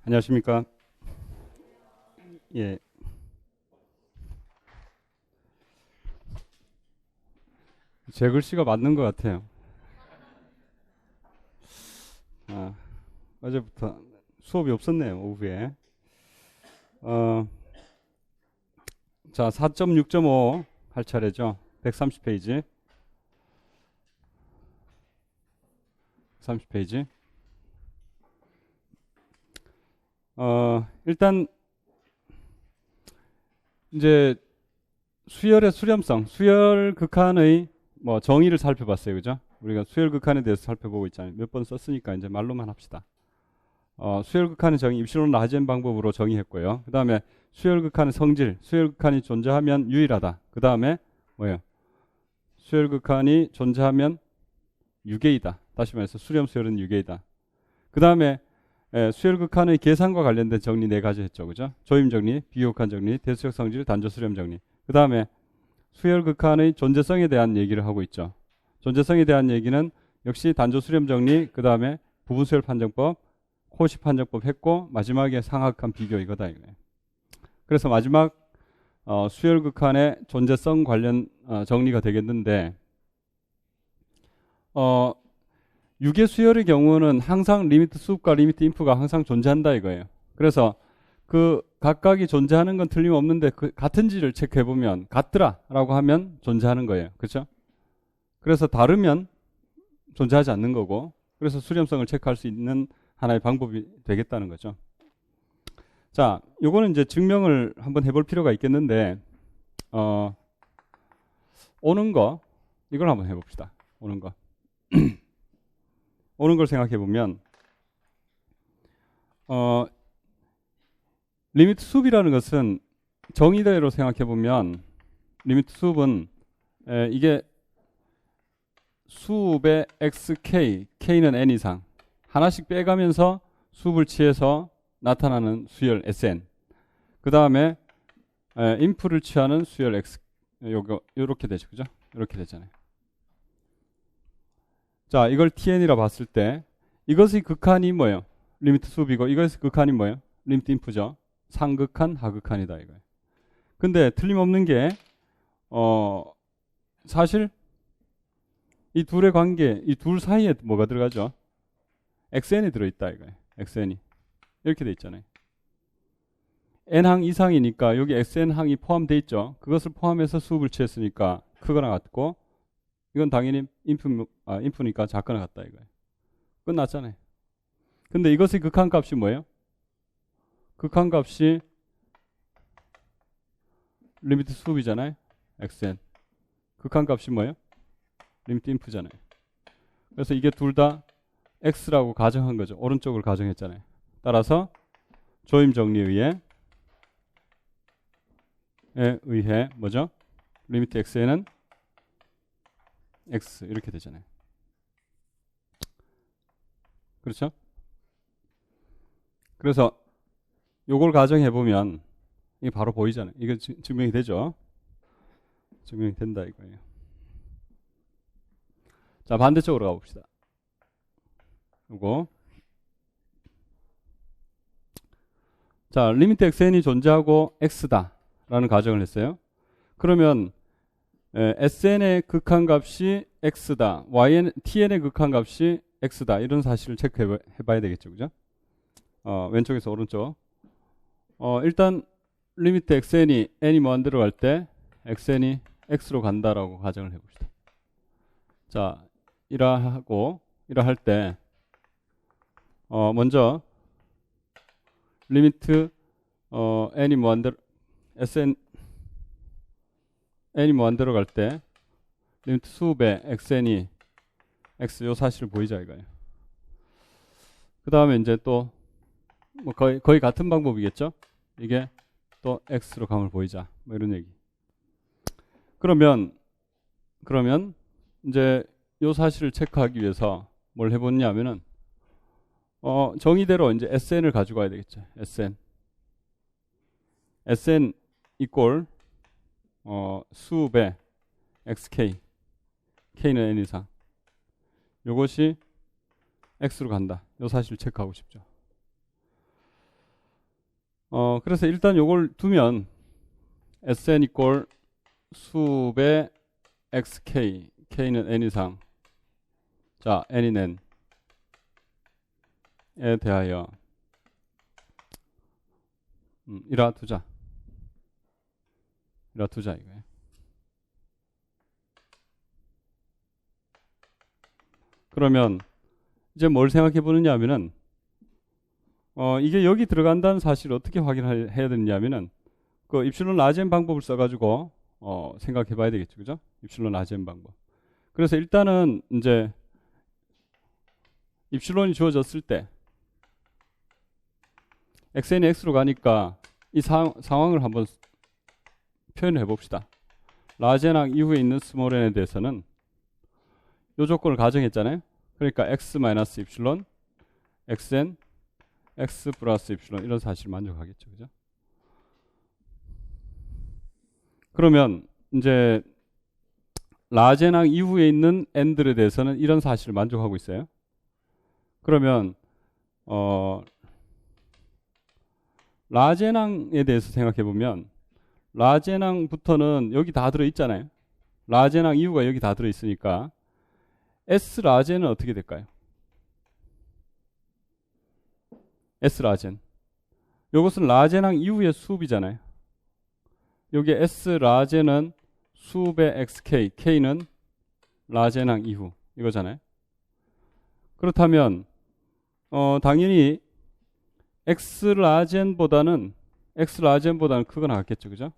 안녕하십니까? 예. 제 글씨가 맞는 것 같아요. 아, 어제부터 수업이 없었네요, 오후에. 어, 자, 4.6.5 할 차례죠. 130페이지. 30페이지. 일단, 이제, 수열의 수렴성, 수열 극한의 뭐 정의를 살펴봤어요. 그죠? 우리가 수열 극한에 대해서 살펴보고 있잖아요. 몇 번 썼으니까 이제 말로만 합시다. 수열 극한의 정의, 입실론 라젠 방법으로 정의했고요. 그 다음에 수열 극한의 성질, 수열 극한이 존재하면 유일하다. 그 다음에 뭐예요? 수열 극한이 존재하면 유계이다. 다시 말해서 수렴 수열은 유계이다. 그 다음에 수열 극한의 계산과 관련된 정리 네 가지 했죠. 그죠? 조임 정리, 비교극한 정리, 대수적 성질, 단조 수렴 정리. 그 다음에 수열 극한의 존재성에 대한 얘기를 하고 있죠. 존재성에 대한 얘기는 역시 단조 수렴 정리, 그 다음에 부분 수열 판정법, 코시 판정법 했고 마지막에 상하극한 비교 이거다 이거예요. 그래서 마지막 수열 극한의 존재성 관련 정리가 되겠는데 유계 수열의 경우는 항상 리미트 수급과 리미트 인프가 항상 존재한다 이거예요. 그래서 그 각각이 존재하는 건 틀림없는데 그 같은지를 체크해 보면 같더라라고 하면 존재하는 거예요. 그렇죠? 그래서 다르면 존재하지 않는 거고, 그래서 수렴성을 체크할 수 있는 하나의 방법이 되겠다는 거죠. 자, 요거는 이제 증명을 한번 해볼 필요가 있겠는데 오는 거 이걸 한번 해봅시다. 오는 거 오는 걸 생각해 보면 리미트 수업이라는 것은 정의대로 생각해 보면 리미트 수업은 이게 수업의 xk, k는 n 이상 하나씩 빼가면서 수업을 취해서 나타나는 수열 sn. 그 다음에 인프를 취하는 수열 x. 요렇게 되죠, 그죠? 이렇게 되잖아요. 자, 이걸 tn이라 봤을 때 이것의 극한이 뭐예요? 리미트 수업이고 이것의 극한이 뭐예요? 리미트 인프죠. 상극한, 하극한이다 이거예요. 근데 틀림없는 게 사실 이 둘의 관계, 이 둘 사이에 뭐가 들어가죠? xn이 들어있다 이거예요. xn이 이렇게 돼 있잖아요. n항 이상이니까 여기 xn항이 포함되어 있죠. 그것을 포함해서 수업을 취했으니까 크거나 같고, 이건 당연히 인프니까 작거나 같다 이거예요. 끝났잖아요. 근데 이것의 극한값이 뭐예요? 극한값이 리미트 수업이잖아요. xn. 극한값이 뭐예요? 리미트 인프잖아요. 그래서 이게 둘 다 x라고 가정한 거죠. 오른쪽을 가정했잖아요. 따라서 조임 정리에 의해 뭐죠? 리미트 xn은 x 이렇게 되잖아요. 그렇죠? 그래서 요걸 가정해 보면 이게 바로 보이잖아요. 이거 증명이 되죠? 증명이 된다 이거예요. 자, 반대쪽으로 가봅시다. 요거. 자, 리미트 xn이 존재하고 x다라는 가정을 했어요. 그러면 sn의 극한값이 x다, tn의 극한값이 x다 이런 사실을 체크해봐야 되겠죠, 그죠? 왼쪽에서 오른쪽. 일단 리미트 xn이 n이 무한대로 갈 때 xn이 x로 간다라고 가정을 해봅시다. 자, 이라 할 때 먼저 리미트 n이 무한대로 n이 무한대로 갈 때 리미트 수업의 xn이 x 요 사실을 보이자 이거예요. 그 다음에 이제 또 뭐 거의 같은 방법이겠죠. 이게 또 x로 감을 보이자 뭐 이런 얘기. 그러면 이제 요 사실을 체크하기 위해서 뭘 해보냐면은 정의대로 이제 sn을 가지고 와야 되겠죠. sn 이꼴 수업의 xk, k는 n 이상, 요것이 x로 간다. 요 사실을 체크하고 싶죠. 그래서 일단 요걸 두면 Sn 이꼴 수배 xk, k는 n 이상, 자 n인 n에 대하여 이라 두자 이거예요. 그러면 이제 뭘 생각해 보느냐 하면은 이게 여기 들어간다는 사실을 어떻게 확인해야 되느냐면은 그 입실론 라젠 방법을 써가지고 생각해 봐야 되겠죠, 그죠? 입실론 라젠 방법. 그래서 일단은 이제 입실론이 주어졌을 때 xn이 x로 가니까 이 상황을 한번 표현해 봅시다. 라젠항 이후에 있는 스몰 n에 대해서는 이 조건을 가정했잖아요. 그러니까 x 마이너스 입실론 xn x 플러스 입실론 이런 사실을 만족하겠죠, 그죠? 그러면 이제 라젠항 이후에 있는 n들에 대해서는 이런 사실을 만족하고 있어요. 그러면 라젠항에 대해서 생각해 보면 라젠항부터는 여기 다 들어 있잖아요. 라젠항 이후가 여기 다 들어 있으니까 S 라젠은 어떻게 될까요? S 라젠. 이것은 라젠항 이후의 수업이잖아요. 여기 S 라젠은 수업의 xk, k는 라젠항 이후 이거잖아요. 그렇다면 당연히 x 라젠보다는 크거나 같겠죠, 그죠?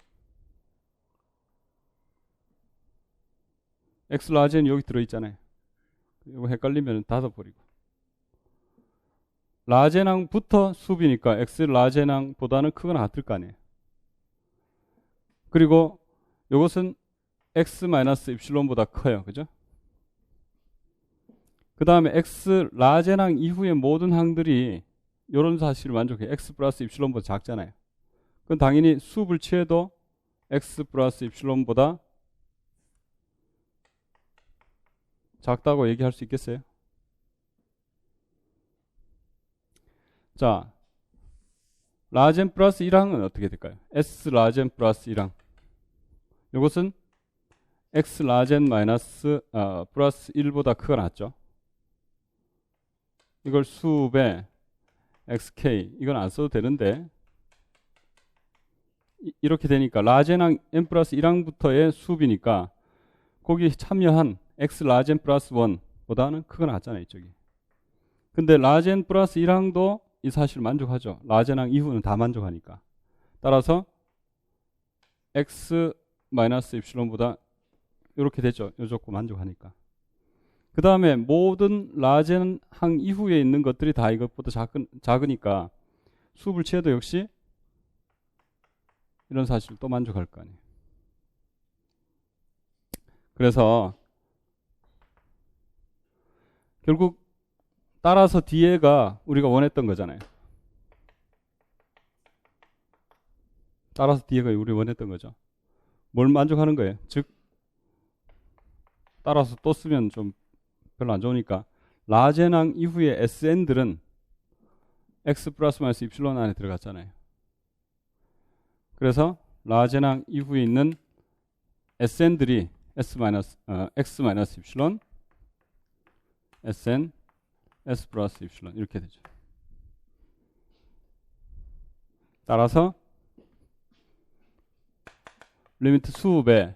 x 라젠 여기 들어 있잖아요. 이거 헷갈리면 닫아버리고. 라젠항부터 수비니까 x 라젠항보다는 크거나 같을 거 아니에요. 그리고 이것은 x 마이너스 입실론보다 커요, 그죠? 그 다음에 x 라젠항 이후의 모든 항들이 이런 사실을 만족해. x 플러스 입실론보다 작잖아요. 그건 당연히 수업을 취해도 x 플러스 입실론보다 작다고 얘기할 수 있겠어요? 자, 라젠 플러스 1항은 어떻게 될까요? S 라젠 플러스 1항. 이것은 x 라젠 마이너스 플러스 1보다 크거나 같죠? 이걸 수배 xk 이건 안 써도 되는데 이렇게 되니까 라젠항 n 플러스 1항부터의 수비니까 거기 참여한 x 라젠 플러스 1보다는 크거나 같잖아요, 이쪽이. 근데 라젠 플러스 1항도 이 사실 만족하죠. 라젠항 이후는 다 만족하니까. 따라서 x 마이너스 입실론보다 이렇게 되죠. 이 조건 만족하니까. 그 다음에 모든 라젠항 이후에 있는 것들이 다 이것보다 작으니까 수업을 취해도 역시 이런 사실을 또 만족할 거 아니에요. 그래서 결국 따라서 뒤에가 우리가 원했던 거잖아요. 따라서 뒤에가 우리 원했던 거죠. 뭘 만족하는 거예요? 즉 따라서 또 쓰면 좀 별로 안 좋으니까 라젠항 이후의 SN들은 X 플러스 마이너스 입실론 안에 들어갔잖아요. 그래서 라젠항 이후에 있는 SN들이 X 마이너스 입실론 SN S 플러스 입실론 이렇게 되죠. 따라서 리미트 수업의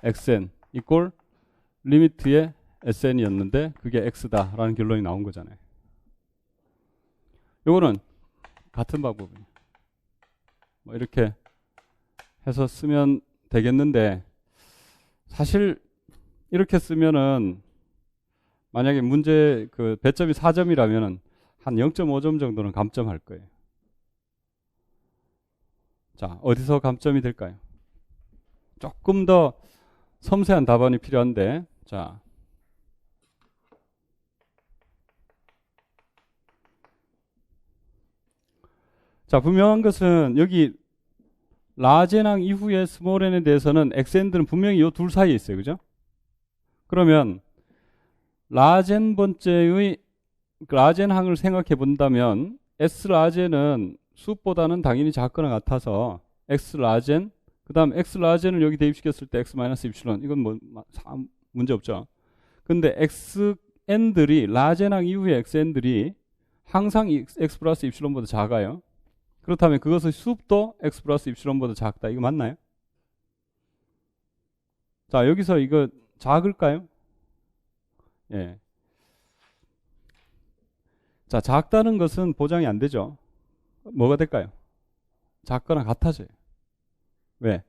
xn 이꼴 리미트의 sn이었는데 그게 x다라는 결론이 나온 거잖아요. 요거는 같은 방법이에요. 뭐 이렇게 해서 쓰면 되겠는데 사실 이렇게 쓰면은 만약에 문제 그 배점이 4점이라면 한 0.5점 정도는 감점할 거예요. 자, 어디서 감점이 될까요? 조금 더 섬세한 답안이 필요한데, 자, 분명한 것은 여기 라젠항 이후의 스몰 n에 대해서는 xn들은 분명히 이 둘 사이에 있어요, 그죠? 그러면 라젠 번째의 라젠항을 생각해 본다면 S 라젠은 수보다는 당연히 작거나 같아서 x 라젠, 그 다음 x 라젠을 여기 대입시켰을 때 x 마이너스 입실론, 이건 뭐 문제 없죠. 근데 xn들이 라젠항 이후의 xn들이 항상 x 플러스 입실론보다 작아요. 그렇다면 그것의 수도 x 플러스 입실론보다 작다. 이거 맞나요? 자, 여기서 이거 작을까요? 예. 자, 작다는 것은 보장이 안 되죠. 뭐가 될까요? 작거나 같아져요. 왜?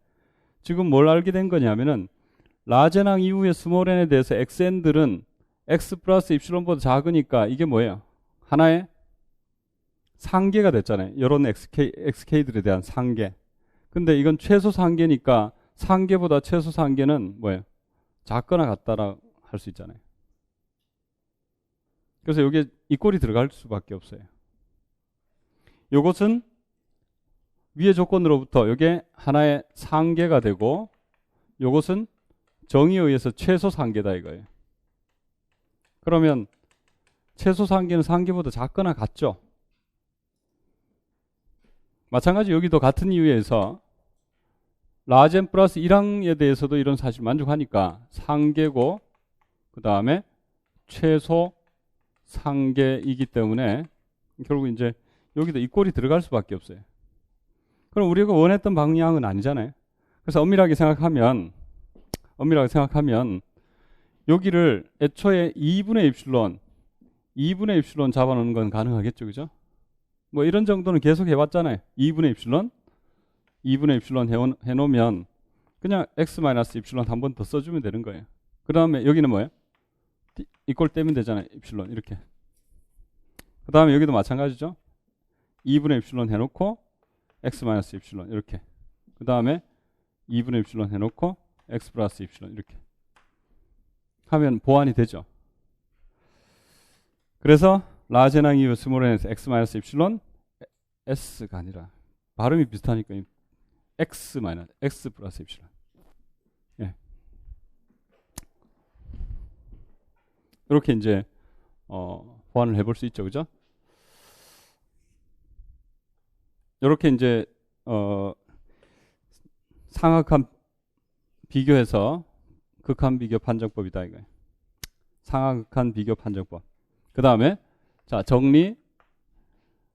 지금 뭘 알게 된 거냐면은 라젠항 이후의 스몰 n에 대해서 xn들은 x 플러스 입실론보다 작으니까 이게 뭐예요? 하나의 상계가 됐잖아요. 이런 xk들에 대한 상계. 근데 이건 최소 상계니까 상계보다 최소 상계는 뭐예요? 작거나 같다라 할 수 있잖아요. 그래서 여기에 이 꼴이 들어갈 수밖에 없어요. 요것은 위의 조건으로부터 이게 하나의 상계가 되고 요것은 정의에 의해서 최소 상계다 이거예요. 그러면 최소 상계는 상계보다 작거나 같죠? 마찬가지 여기도 같은 이유에서 라젠 플러스 1항에 대해서도 이런 사실 만족하니까 상계고 그 다음에 최소 상계이기 때문에 결국 이제 여기도 이 꼴이 들어갈 수밖에 없어요. 그럼 우리가 원했던 방향은 아니잖아요. 그래서 엄밀하게 생각하면 여기를 애초에 2분의 입실론 잡아놓는 건 가능하겠죠, 그죠? 뭐 이런 정도는 계속 해왔잖아요. 2분의 입실론 해놓으면 그냥 x 마이너스 입실론 한 번 더 써주면 되는 거예요. 그 다음에 여기는 뭐예요? 이 꼴 떼면 되잖아요. 입실론 이렇게. 그 다음에 여기도 마찬가지죠. 2분의 입실론 해놓고 x 마이너스 입실론 이렇게. 그 다음에 2분의 입실론 해놓고 x 플러스 입실론 이렇게 하면 보완이 되죠. 그래서 라젠항 이후 스몰 n에서 x 마이너스 입실론 s가 아니라 발음이 비슷하니까 x 마이너스 x 플러스 입실론. 예. 이렇게 이제 보완을 해볼 수 있죠, 그죠? 이렇게 이제 상악한 비교해서 극한 비교 판정법이다 이거예요. 상하극한 비교 판정법. 그 다음에 자 정리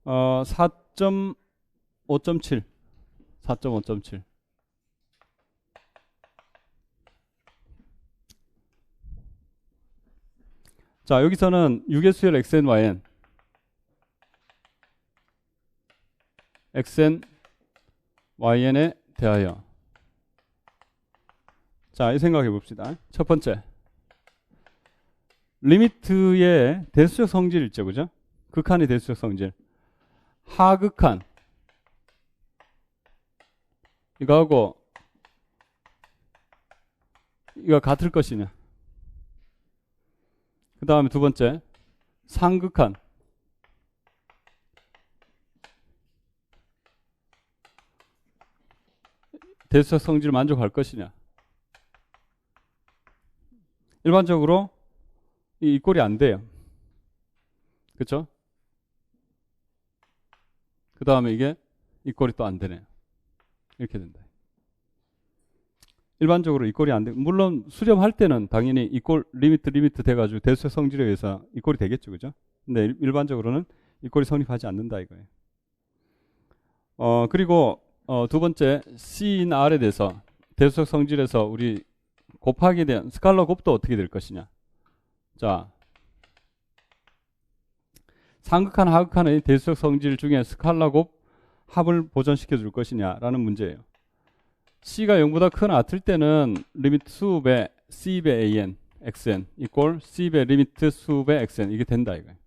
4.5.7 자 여기서는 유계수열 xn에 대하여 자, 이 생각해 봅시다. 첫 번째, 리미트의 대수적 성질 있죠, 그죠? 극한의 대수적 성질. 하극한 이거하고 이거 같을 것이냐. 그 다음에 두 번째, 상극한 대수적 성질을 만족할 것이냐. 일반적으로 이 꼴이 안 돼요. 그렇죠? 그 다음에 이게 이 꼴이 또 안 되네요. 이렇게 된다. 일반적으로 이 꼴이 안 돼. 물론 수렴할 때는 당연히 이 꼴 리미트 돼가지고 대수적 성질에 의해서 이 꼴이 되겠죠, 그죠? 근데 일반적으로는 이 꼴이 성립하지 않는다 이거예요. 그리고 두 번째 C인 R에 대해서 대수적 성질에서 우리 곱하기에 대한 스칼라 곱도 어떻게 될 것이냐. 자, 상극한 하극한의 대수적 성질 중에 스칼라 곱 합을 보존시켜 줄 것이냐라는 문제예요. C가 0보다 크거나 같을 때는 리미트 수배 C배 AN XN 이꼴 C배 리미트 수배 XN 이게 된다 이거예요.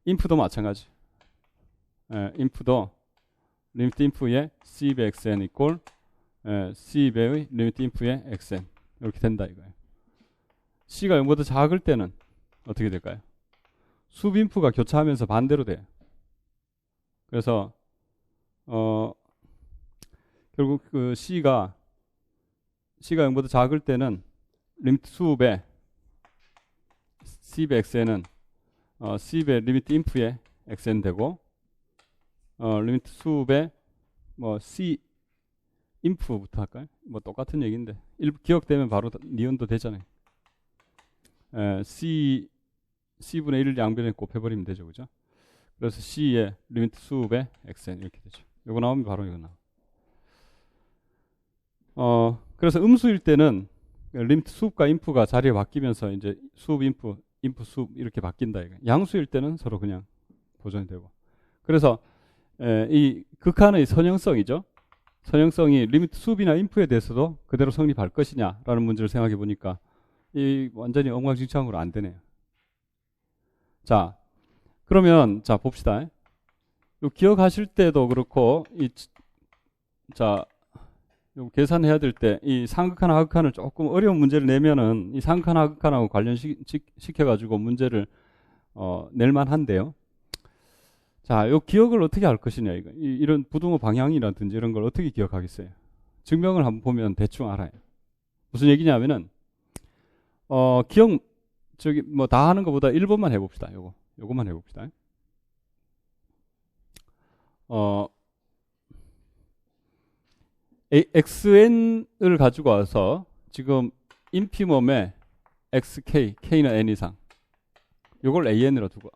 인프도 마찬가지. 인프도 리미트 인프의 C배 XN 이꼴 C배의 리미트 인프의 XN 이렇게 된다 이거예요. C가 0보다 작을 때는 어떻게 될까요? sub인프가 교차하면서 반대로 돼요. 그래서 결국 그 C가 0보다 작을 때는 리미트 수배 C배 XN은 C배 리미트 인프의 XN 되고 리미트 수업에 뭐 C inp부터 할까요? 뭐 똑같은 얘기인데 기억되면 바로 니은도 되잖아요. C분의 1을 양변에 곱해버리면 되죠, 그죠? 그래서 C의 리미트 수업에 xn 이렇게 되죠. 요거 나오면 바로 이거 나와. 그래서 음수일 때는 리미트 수업과 인프가 자리에 바뀌면서 이제 수업 인프 수업 이렇게 바뀐다 이거. 양수일 때는 서로 그냥 보존이 되고. 그래서 이 극한의 선형성이죠. 선형성이 리미트 수업이나 인프에 대해서도 그대로 성립할 것이냐라는 문제를 생각해 보니까 이 완전히 엉망진창으로 안 되네요. 자, 그러면 자 봅시다. 요 기억하실 때도 그렇고 자, 요 계산해야 될 때 이 상극한 하극한을 조금 어려운 문제를 내면은 이 상극한 하극한하고 관련시켜 가지고 문제를 낼 만한데요. 자, 요 기억을 어떻게 할 것이냐 이거. 이런 부등호 방향이라든지 이런 걸 어떻게 기억하겠어요? 증명을 한번 보면 대충 알아요. 무슨 얘기냐면은 기억 저기 뭐 다 하는 것보다 1번만 해봅시다. 요거만 해봅시다. xn을 가지고 와서 지금 인피멈에 xk, k는 n 이상 요걸 an으로 두고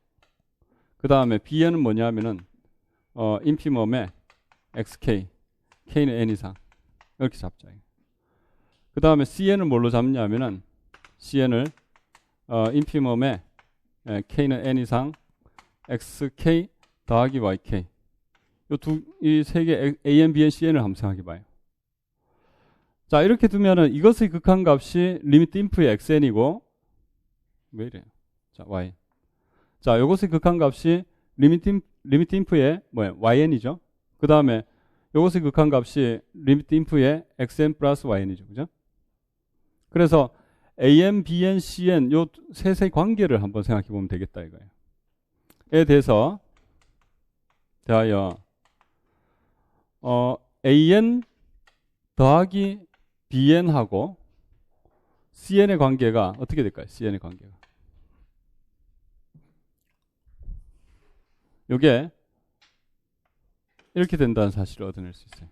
그 다음에 bn은 뭐냐면은 인피멈에 xk, k는 n 이상 이렇게 잡자. 그 다음에 cn을 뭘로 잡냐면은 cn을 인피멈에 k는 n 이상 xk 더하기 yk 이 세 개 an, bn, cn을 함수하게 봐요. 자, 이렇게 두면은 이것의 극한값이 리미트 인프의 xn이고 왜 이래요? 자, y. 자, 이것의 극한값이 리미트 인프의 뭐예요? yn이죠. 그 다음에 이것의 극한값이 리미트 인프의 xn 플러스 yn이죠. 그죠? 그래서 an, bn, cn 요 셋의 관계를 한번 생각해 보면 되겠다 이거예요. 에 대하여 an 더하기 bn하고 cn의 관계가 어떻게 될까요? cn의 관계가 요게 이렇게 된다는 사실을 얻어낼 수 있어요.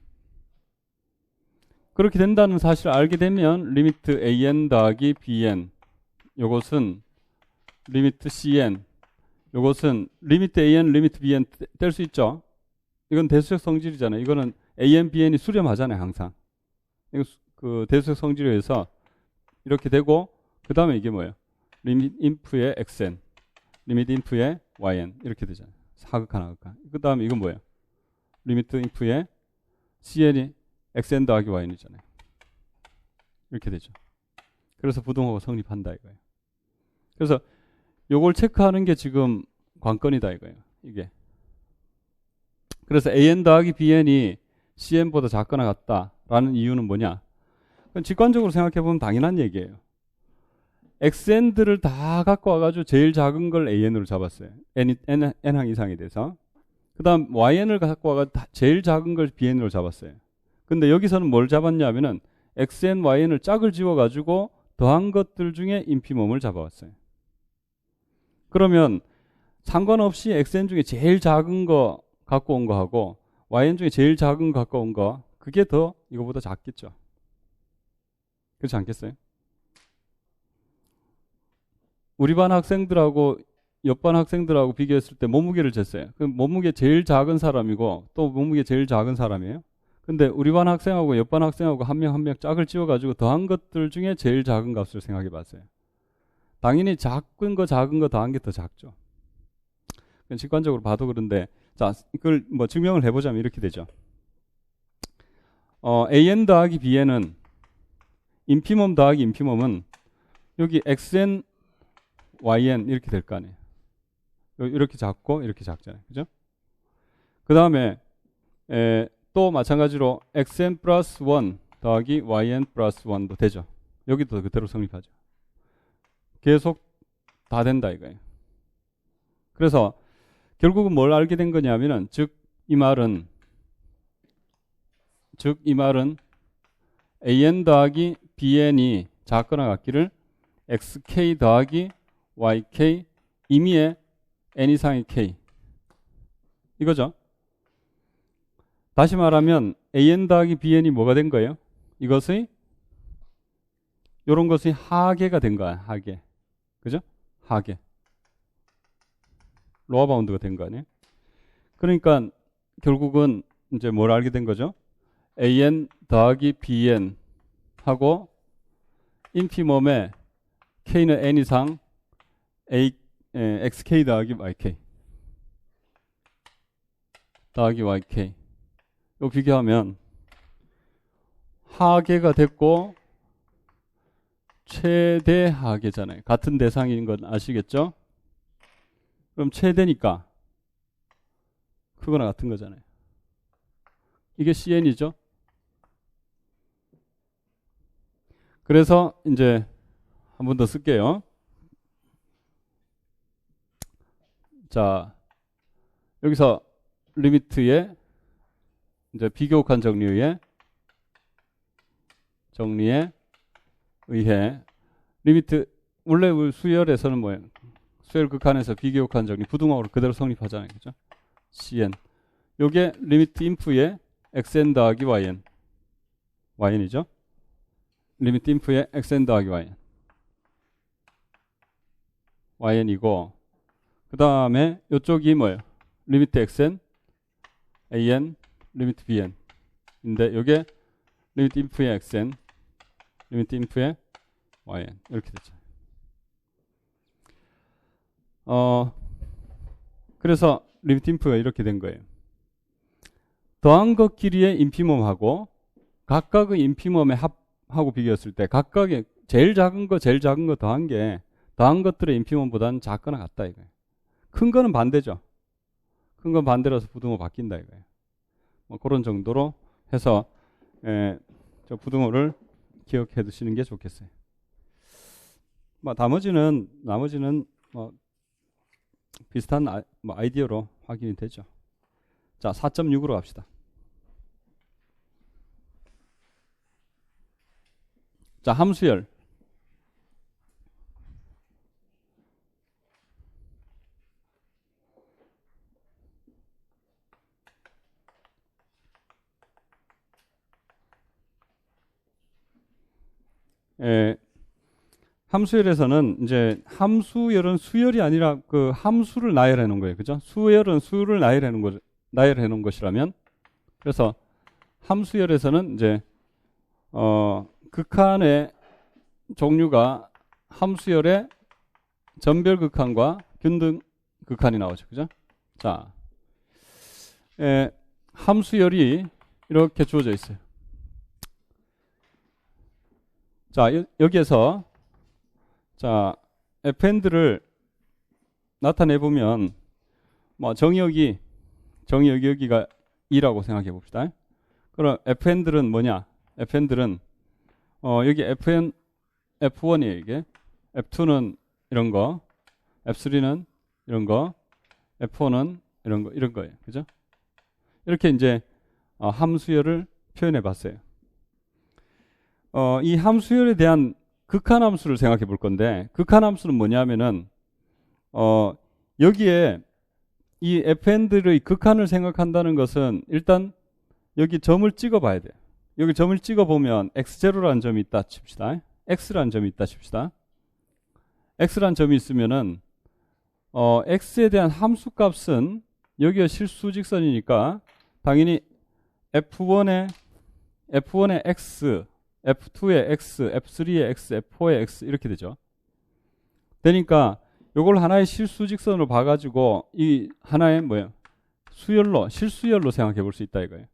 그렇게 된다는 사실을 알게 되면 리미트 an 더하기 bn 요것은 리미트 cn 요것은 리미트 an, 리미트 bn 뗄 수 있죠. 이건 대수적 성질이잖아요. 이거는 an, bn이 수렴하잖아요. 항상. 이거 그 대수적 성질에 의해서 이렇게 되고 그 다음에 이게 뭐예요? 리미트 인프의 xn, 리미트 인프의 yn 이렇게 되잖아요. 하극한 하극한. 그 다음에 이건 뭐예요? 리미트 인프의 cn이 xn 더하기 yn이잖아요. 이렇게 되죠. 그래서 부등호가 성립한다 이거예요. 그래서 요걸 체크하는 게 지금 관건이다 이거예요. 이게. 그래서 an 더하기 bn이 cn보다 작거나 같다라는 이유는 뭐냐? 직관적으로 생각해 보면 당연한 얘기예요. xn들을 다 갖고 와가지고 제일 작은 걸 an으로 잡았어요. n항 이상에 대해서. 그 다음 yn을 갖고 와가지고 제일 작은 걸 bn으로 잡았어요. 근데 여기서는 뭘 잡았냐면은 xn, yn을 짝을 지워가지고 더한 것들 중에 인피멈을 잡아왔어요. 그러면 상관없이 xn 중에 제일 작은 거 갖고 온 거하고 yn 중에 제일 작은 거 갖고 온 거 그게 더 이거보다 작겠죠. 그렇지 않겠어요? 우리 반 학생들하고 옆 반 학생들하고 비교했을 때 몸무게를 쟀어요. 그럼 몸무게 제일 작은 사람이고 또 몸무게 제일 작은 사람이에요. 근데 우리 반 학생하고 옆 반 학생하고 한 명 한 명 짝을 지워가지고 더한 것들 중에 제일 작은 값을 생각해 봤어요. 당연히 작은 거 작은 거 더한 게 더 작죠. 직관적으로 봐도 그런데 자 이걸 뭐 증명을 해보자면 이렇게 되죠. an 더하기 bn은 인피멈 더하기 인피멈은 여기 xn, yn 이렇게 될 거 아니에요. 이렇게 작고 이렇게 작잖아요. 그죠? 그 다음에 또 마찬가지로 xn 플러스 1 더하기 yn 플러스 1도 되죠. 여기도 그대로 성립하죠. 계속 다 된다 이거예요. 그래서 결국은 뭘 알게 된 거냐면은 즉 이 말은 an 더하기 bn이 작거나 같기를 xk 더하기 yk 임의의 n 이상의 k 이거죠. 다시 말하면 an 더하기 bn이 뭐가 된 거예요? 이것의 이런 것이 하계가 된 거야. 하계. 그죠? 하계. 로어 바운드가 된 거 아니에요? 그러니까 결국은 이제 뭘 알게 된 거죠? an 더하기 bn 하고 인피멈에 k는 n 이상 xk 더하기 yk 더하기 yk 이거 비교하면 하계가 됐고 최대 하계잖아요. 같은 대상인 건 아시겠죠? 그럼 최대니까 그거나 같은 거잖아요. 이게 CN이죠. 그래서 이제 한 번 더 쓸게요. 자, 여기서 리미트에 이제 비교혹한 정리에 의해 리미트 원래 우리 수열에서는 뭐예요? 수열 극한에서 비교혹한 정리 부등호로 그대로 성립하잖아요. 그죠? CN. 요게 리미트 인프에 xn 더하기 yn이죠. 리미트 인프에 xn 더하기 yn이고 그 다음에 요쪽이 뭐예요? 리미트 xn an 리미트 bn 인데 요게 리미트 인프에 xn 리미트 인프에 yn 이렇게 됐죠. 그래서 리미트 인프가 이렇게 된 거예요. 더한 것끼리의 인피멈하고 각각의 인피멈의 합하고 비교했을 때 각각의 제일 작은 거 더한 게 더한 것들의 인피멈보다는 작거나 같다 이거예요. 큰 거는 반대죠. 큰 건 반대라서 부등호 바뀐다 이거예요. 뭐 그런 정도로 해서 저 부등호를 기억해 두시는 게 좋겠어요. 뭐 나머지는 뭐 비슷한 아이디어로 확인이 되죠. 자, 4.6으로 갑시다. 자, 함수열. 함수열에서는 이제 함수열은 수열이 아니라 그 함수를 나열해 놓은 거예요. 그죠? 수열은 수를 나열해 놓은 것이라면 그래서 함수열에서는 이제 극한의 종류가 함수열의 전별 극한과 균등 극한이 나오죠. 그죠? 자, 함수열이 이렇게 주어져 있어요. 자, 여기에서 자, fn들을 나타내 보면 뭐 정의역이 여기가 2라고 생각해 봅시다. 그럼 fn들은 뭐냐? fn들은 여기 f1이에요, 이게. f2는 이런 거, f3는 이런 거, f4는 이런 거예요. 그죠? 이렇게 이제 함수열을 표현해 봤어요. 이 함수열에 대한 극한함수를 생각해 볼 건데 극한함수는 뭐냐면은 여기에 이 fn들의 극한을 생각한다는 것은 일단 여기 점을 찍어 봐야 돼요. 여기 점을 찍어 보면 x0라는 점이 있다 칩시다. x라는 점이 있다 칩시다. x라는 점이 있으면은 x에 대한 함수 값은 여기가 실수직선이니까 당연히 f1의 x F2의 X, F3의 X, F4의 X 이렇게 되죠. 되니까 요걸 하나의 실수직선으로 봐가지고 이 하나의 뭐예요? 실수열로 생각해 볼 수 있다 이거예요.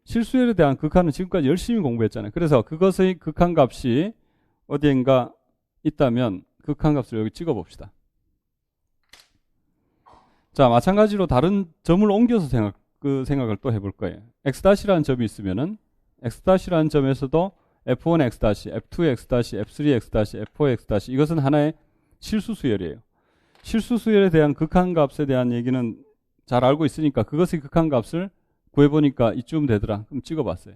실수열에 대한 극한은 지금까지 열심히 공부했잖아요. 그래서 그것의 극한값이 어디엔가 있다면 극한값을 여기 찍어 봅시다. 자, 마찬가지로 다른 점을 옮겨서 생각을 또 해볼 거예요. X'라는 점이 있으면은 X'라는 점에서도 F1X, F2X, F3X, F4X 이것은 하나의 실수수열이에요. 실수수열에 대한 극한값에 대한 얘기는 잘 알고 있으니까 그것의 극한값을 구해보니까 이쯤 되더라. 그럼 찍어봤어요.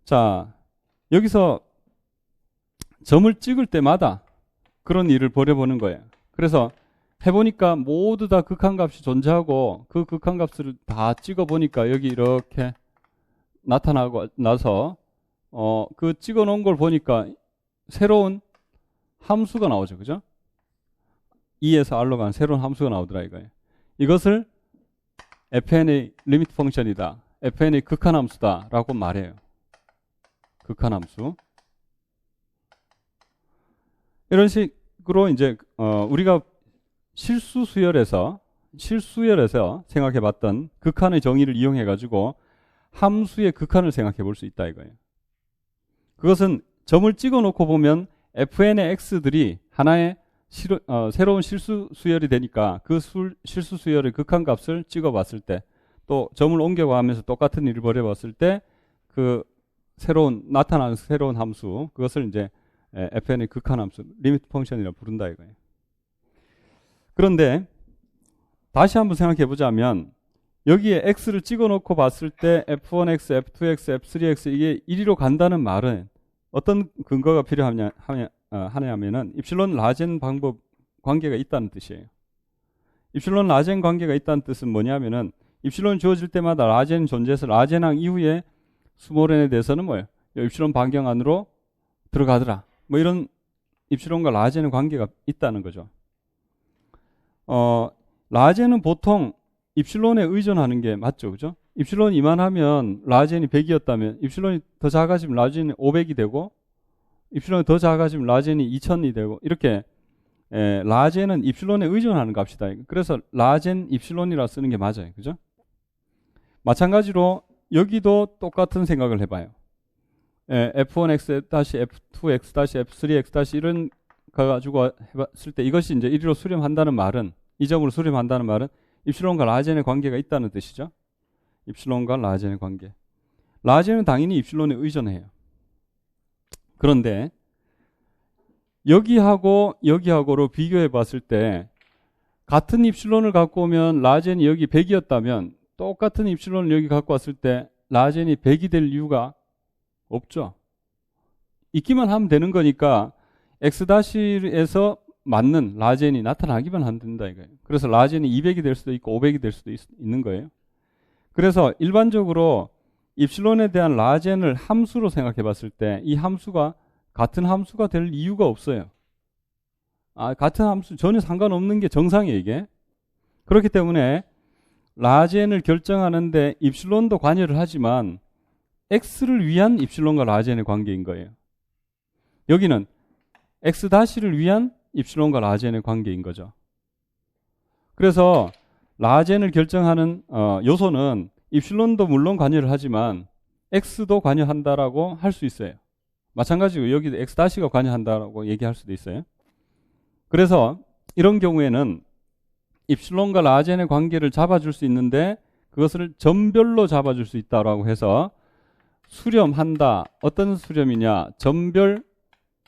자, 여기서 점을 찍을 때마다 그런 일을 벌여보는 거예요. 그래서 해보니까 모두 다 극한값이 존재하고 그 극한값을 다 찍어보니까 여기 이렇게 나타나고 나서 그 찍어놓은 걸 보니까 새로운 함수가 나오죠. 그죠? 2에서 R로 가는 새로운 함수가 나오더라 이거예요. 이것을 fn의 리미트 펑션이다. fn의 극한함수다 라고 말해요. 극한함수. 이런 식으로 이제 우리가 실수수열에서 생각해 봤던 극한의 정의를 이용해 가지고 함수의 극한을 생각해 볼 수 있다 이거예요. 그것은 점을 찍어 놓고 보면 fn의 x들이 하나의 새로운 실수수열이 되니까 그 실수수열의 극한값을 찍어 봤을 때 또 점을 옮겨가면서 똑같은 일을 벌여 봤을 때 그 나타나는 새로운 함수 그것을 이제 fn의 극한함수 리미트 펑션이라고 부른다 이거예요. 그런데 다시 한번 생각해 보자면 여기에 x를 찍어 놓고 봤을 때 f1x, f2x, f3x 이게 1위로 간다는 말은 어떤 근거가 하냐면은 입실론 라젠 방법 관계가 있다는 뜻이에요. 입실론 라젠 관계가 있다는 뜻은 뭐냐면은 입실론 주어질 때마다 라젠 존재해서 라젠항 이후에 스몰n에 대해서는 뭐예요? 입실론 반경 안으로 들어가더라. 뭐 이런 입실론과 라젠의 관계가 있다는 거죠. 라젠은 보통 입실론에 의존하는 게 맞죠. 그죠? 입실론이 이만하면 라젠이 100이었다면 입실론이 더 작아지면 라젠이 500이 되고 입실론이 더 작아지면 라젠이 2000이 되고 이렇게 라젠은 입실론에 의존하는 값이다. 그래서 라젠 입실론이라 쓰는 게 맞아요. 그죠? 마찬가지로 여기도 똑같은 생각을 해봐요. f1x f2x f3x 이런 거 가지고 해봤을 때 이것이 이제 1위로 수렴한다는 말은 이 점으로 수렴한다는 말은 입실론과 라젠의 관계가 있다는 뜻이죠. 입실론과 라젠의 관계. 라젠은 당연히 입실론에 의존해요. 그런데 여기하고로 비교해 봤을 때 같은 입실론을 갖고 오면 라젠이 여기 100이었다면 똑같은 입실론을 여기 갖고 왔을 때 라젠이 100이 될 이유가 없죠. 있기만 하면 되는 거니까 x-에서 맞는 라젠이 나타나기만 하면 된다 이거예요. 그래서 라젠이 200이 될 수도 있고 500이 될 수도 있는 거예요. 그래서 일반적으로 입실론에 대한 라젠을 함수로 생각해 봤을 때 이 함수가 같은 함수가 될 이유가 없어요. 같은 함수 전혀 상관없는 게 정상이에요 이게. 그렇기 때문에 라젠을 결정하는데 입실론도 관여를 하지만 x를 위한 입실론과 라젠의 관계인 거예요. 여기는 x-를 위한 입실론과 라젠의 관계인 거죠. 그래서 라젠을 결정하는 요소는 입실론도 물론 관여를 하지만 x도 관여한다라고 할 수 있어요. 마찬가지로 여기도 x-가 관여한다라고 얘기할 수도 있어요. 그래서 이런 경우에는 입실론과 라젠의 관계를 잡아줄 수 있는데 그것을 점별로 잡아줄 수 있다라고 해서 수렴한다. 어떤 수렴이냐? 점별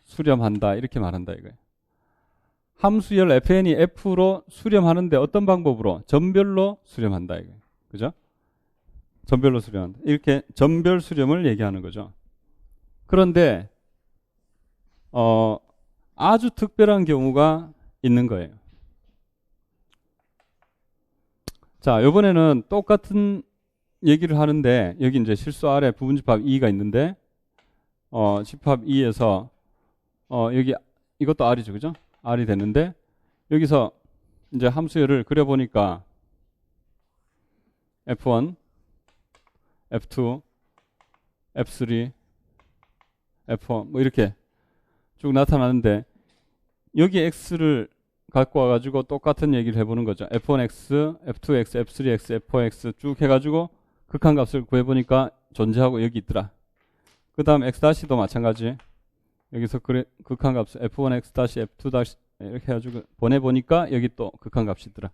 수렴한다. 이렇게 말한다 이거예요. 함수열 fn이 f로 수렴하는데 어떤 방법으로? 점별로 수렴한다 이거예요. 그죠? 점별로 수렴한다. 이렇게 점별 수렴을 얘기하는 거죠. 그런데 아주 특별한 경우가 있는 거예요. 자, 이번에는 똑같은 얘기를 하는데 여기 이제 실수 아래 부분집합 2가 있는데 집합 2에서 여기 이것도 R이죠. 그죠? R이 됐는데 여기서 이제 함수열을 그려보니까 F1, F2, F3, F1 뭐 이렇게 쭉 나타나는데 여기 X를 갖고 와가지고 똑같은 얘기를 해보는 거죠. F1X, F2X, F3X, F4X 쭉 해가지고 극한값을 구해보니까 존재하고 여기 있더라. 그 다음 X-도 마찬가지. 여기서 극한값 F1X-, F2- 이렇게 해가지고 보내보니까 여기 또 극한값이 있더라.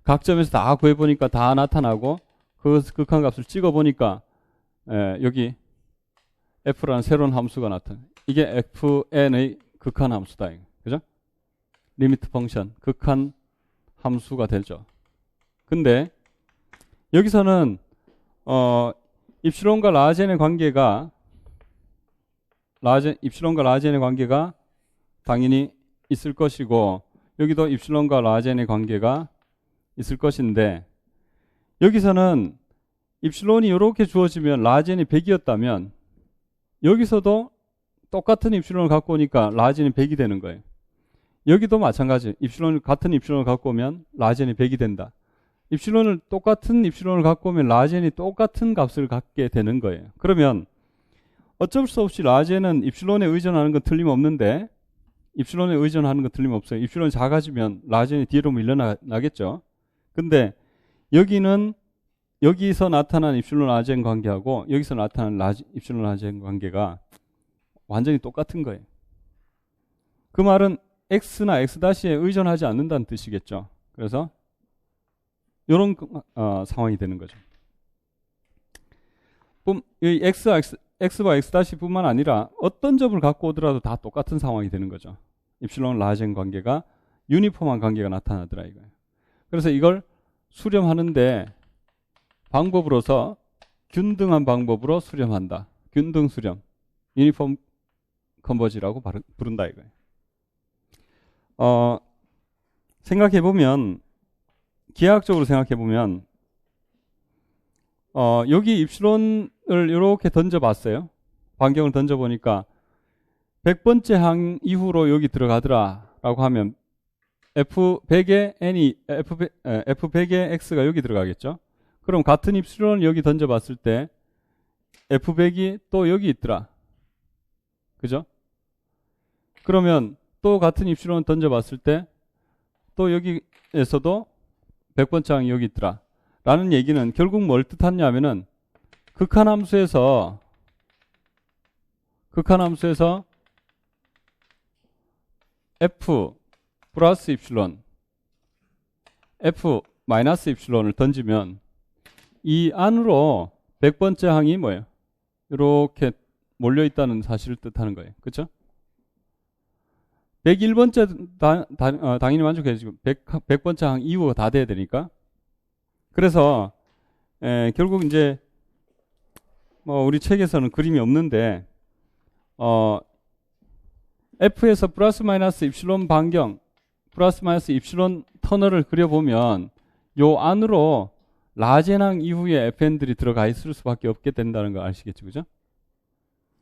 각 점에서 다 구해보니까 다 나타나고 그 극한값을 찍어보니까 여기 F라는 새로운 함수가 나타나. 이게 FN의 극한함수다. 그죠? 리미트 펑션, 극한 함수가 되죠. 근데 여기서는 입실론과 라젠의 관계가 입실론과 라젠의 관계가 당연히 있을 것이고 여기도 입실론과 라젠의 관계가 있을 것인데 여기서는 입실론이 이렇게 주어지면 라젠이 100이었다면 여기서도 똑같은 입실론을 갖고 오니까 라젠이 100이 되는 거예요. 여기도 마찬가지. 같은 입실론을 갖고 오면 라젠이 100이 된다. 똑같은 입실론을 갖고 오면 라젠이 똑같은 값을 갖게 되는 거예요. 그러면 어쩔 수 없이 라젠은 입실론에 의존하는 건 틀림없는데 입실론에 의존하는 건 틀림없어요. 입실론이 작아지면 라젠이 뒤로 밀려나겠죠. 근데 여기는 여기서 나타난 입실론 라젠 관계하고 여기서 나타난 입실론 라젠 관계가 완전히 똑같은 거예요. 그 말은 x나 x'에 의존하지 않는다는 뜻이겠죠. 그래서 이런 상황이 되는 거죠. 이 x와 x' 뿐만 아니라 어떤 점을 갖고 오더라도 다 똑같은 상황이 되는 거죠. 입실론 라젠 관계가 유니폼한 관계가 나타나더라 이거예요. 그래서 이걸 수렴하는데 방법으로서 균등한 방법으로 수렴한다. 균등 수렴, 유니폼 컨버지라고 부른다 이거예요. 생각해보면 기하학적으로 생각해보면 여기 입실론을 이렇게 던져봤어요. 반경을 던져보니까 100번째 항 이후로 여기 들어가더라 라고 하면 F100의 N이 F100의 X가 여기 들어가겠죠. 그럼 같은 입실론을 여기 던져봤을 때 F100이 또 여기 있더라. 그죠? 그러면 또 같은 입실론을 던져봤을 때 또 여기에서도 100번째 항이 여기 있더라. 라는 얘기는 결국 뭘 뜻하냐면은 극한함수에서 F 플러스 입실론, F 마이너스 입실론을 던지면 이 안으로 100번째 항이 뭐예요? 이렇게 몰려있다는 사실을 뜻하는 거예요. 그렇죠? 101번째 당연히 만족해야지. 100번째 항 이후가 다 돼야 되니까. 그래서 결국 이제 뭐 우리 책에서는 그림이 없는데 F에서 플러스 마이너스 입실론 반경, 플러스 마이너스 입실론 터널을 그려보면 요 안으로 라젠항 이후에 FN들이 들어가 있을 수밖에 없게 된다는 거 아시겠죠? 그죠?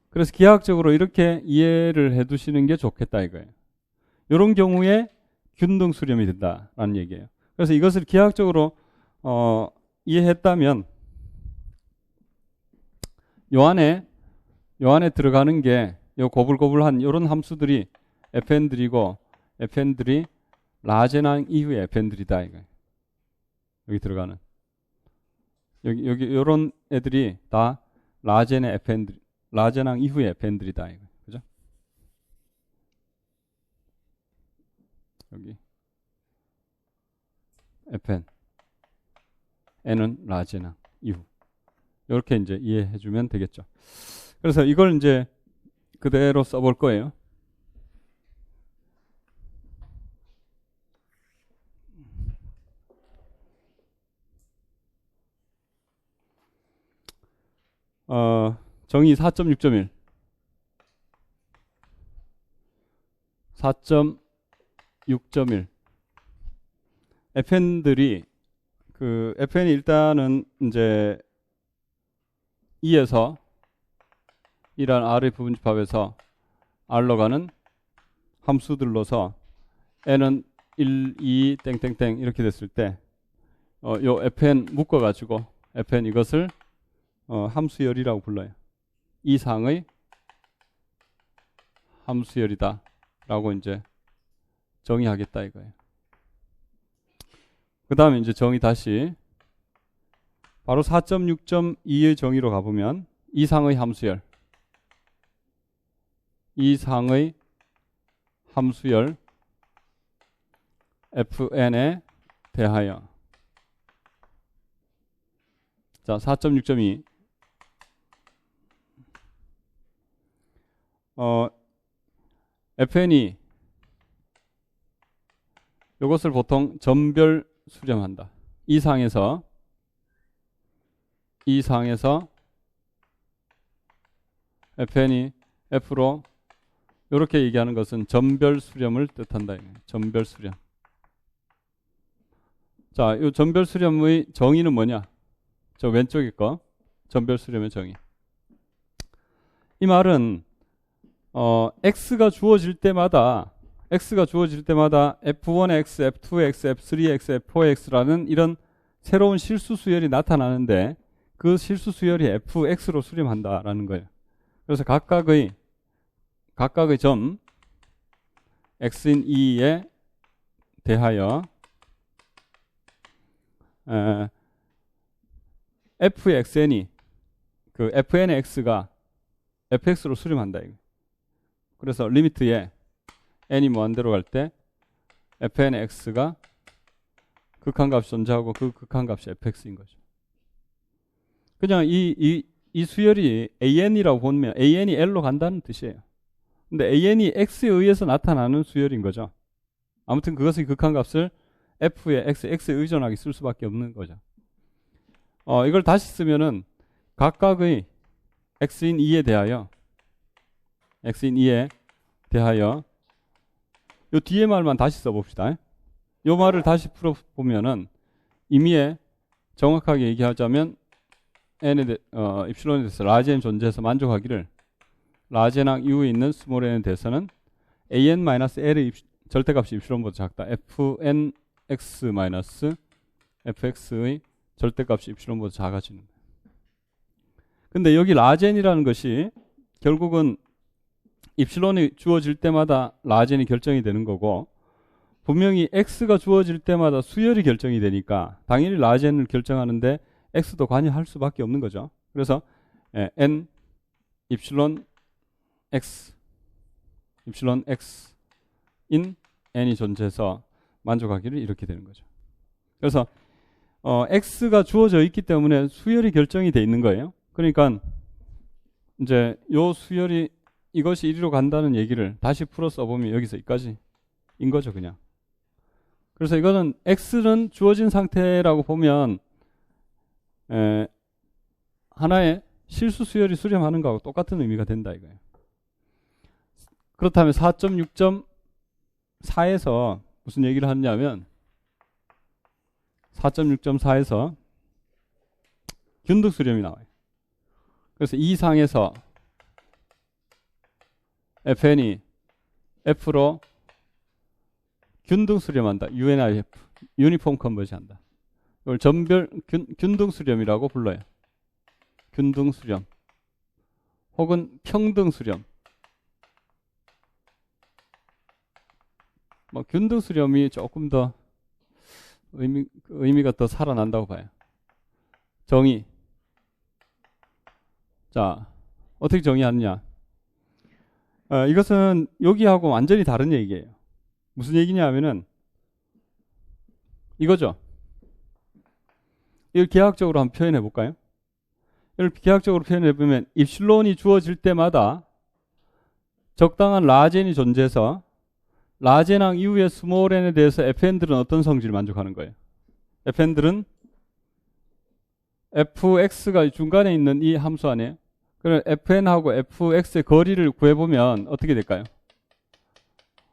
그래서 기하학적으로 이렇게 이해를 해 두시는 게 좋겠다 이거예요. 이런 경우에 균등 수렴이 된다라는 얘기예요. 그래서 이것을 기하학적으로 이해했다면 요 안에 들어가는 게 요 고불고불한 이런 함수들이 FN들이고 FN들이 라젠항 이후의 FN들이다 이거예요. 여기 들어가는 여기 요런 애들이 다 라젠의 FN들, 라젠항 이후의 FN들이다 이거. 그죠? 여기 FN N은 라젠항 이후. 이렇게 이제 이해해 주면 되겠죠. 그래서 이걸 이제 그대로 써볼 거예요. 정의 4.6.1 4.6.1 FN들이 FN이 일단은 이제 2에서 이란 R의 부분집합에서 R로 가는 함수들로서 N은 1, 2, 땡땡땡 이렇게 됐을 때 요 FN 묶어가지고 FN 이것을 함수열이라고 불러요. 이상의 함수열이다 라고 이제 정의하겠다 이거예요. 그 다음에 이제 정의 다시 바로 4.6.2의 정의로 가보면 이상의 함수열 FN에 대하여 자 4.6.2 FN이 이것을 보통 점별 수렴한다. 이상에서 FN이 F로 이렇게 얘기하는 것은 점별 수렴을 뜻한다. 점별 수렴. 자, 이 전별 수렴의 정의는 뭐냐? 저 왼쪽에 거 전별 수렴의 정의. 이 말은 x가 주어질 때마다 f1x, f2x, f3x, f4x라는 이런 새로운 실수 수열이 나타나는데 그 실수 수열이 fx로 수렴한다라는 거예요. 그래서 각각의 점 x인 2에 대하여 f의 xn이 그 fn의 x가 fx로 수렴한다. 그래서 리미트에 n이 무한대로 갈 때 fn의 x가 극한값이 존재하고 그 극한값이 fx인 거죠. 그냥 이 수열이 an이라고 보면 an이 l로 간다는 뜻이에요. 근데 an이 x에 의해서 나타나는 수열인 거죠. 아무튼 그것의 극한값을 f의 x에 의존하게 쓸 수밖에 없는 거죠. 이걸 다시 쓰면은 각각의 x인 2에 대하여 요 뒤에 말만 다시 써봅시다. 요 말을 다시 풀어보면은 임의에 정확하게 얘기하자면 입실론에 대해서 라지 n 존재해서 만족하기를 라지n항 이후에 있는 스몰 n에 대해서는 an-l의 절대값이 입실론보다 작다. fnx-fx의 절대값이 입실론보다 작아지는 거예요. 근데 여기 라젠이라는 것이 결국은 입실론이 주어질 때마다 라젠이 결정이 되는 거고 분명히 x가 주어질 때마다 수열이 결정이 되니까 당연히 라젠을 결정하는데 x도 관여할 수밖에 없는 거죠. 그래서 n 입실론 x 인 n이 존재해서 만족하기를 이렇게 되는 거죠. 그래서 x가 주어져 있기 때문에 수열이 결정이 돼 있는 거예요. 그러니까 이제 요 수열이 이것이 이리로 간다는 얘기를 다시 풀어 써보면 여기서 여기까지인 거죠, 그냥. 그래서 이거는 x는 주어진 상태라고 보면 하나의 실수 수열이 수렴하는 거하고 똑같은 의미가 된다 이거예요. 그렇다면 4.6.4에서 무슨 얘기를 하느냐면 4.6.4에서 균등 수렴이 나와요. 그래서 이 상에서 fn이 f로 균등 수렴한다. UNIF, 유니폼 컨버지 한다. 이걸 전별 균등 수렴이라고 불러요. 균등 수렴 혹은 평등 수렴. 균등 수렴이 조금 더 의미가 더 살아난다고 봐요. 정의. 자, 어떻게 정의하느냐? 이것은 여기하고 완전히 다른 얘기예요. 무슨 얘기냐 하면은 이거죠. 이걸 기하학적으로 한번 표현해 볼까요? 이걸 기하학적으로 표현해 보면 입실론이 주어질 때마다 적당한 라젠이 존재해서 라젠항 이후의 스몰 n에 대해서 fn들은 어떤 성질을 만족하는 거예요? fn들은 fx가 중간에 있는 이 함수 안에 그럼 fn하고 fx의 거리를 구해보면 어떻게 될까요?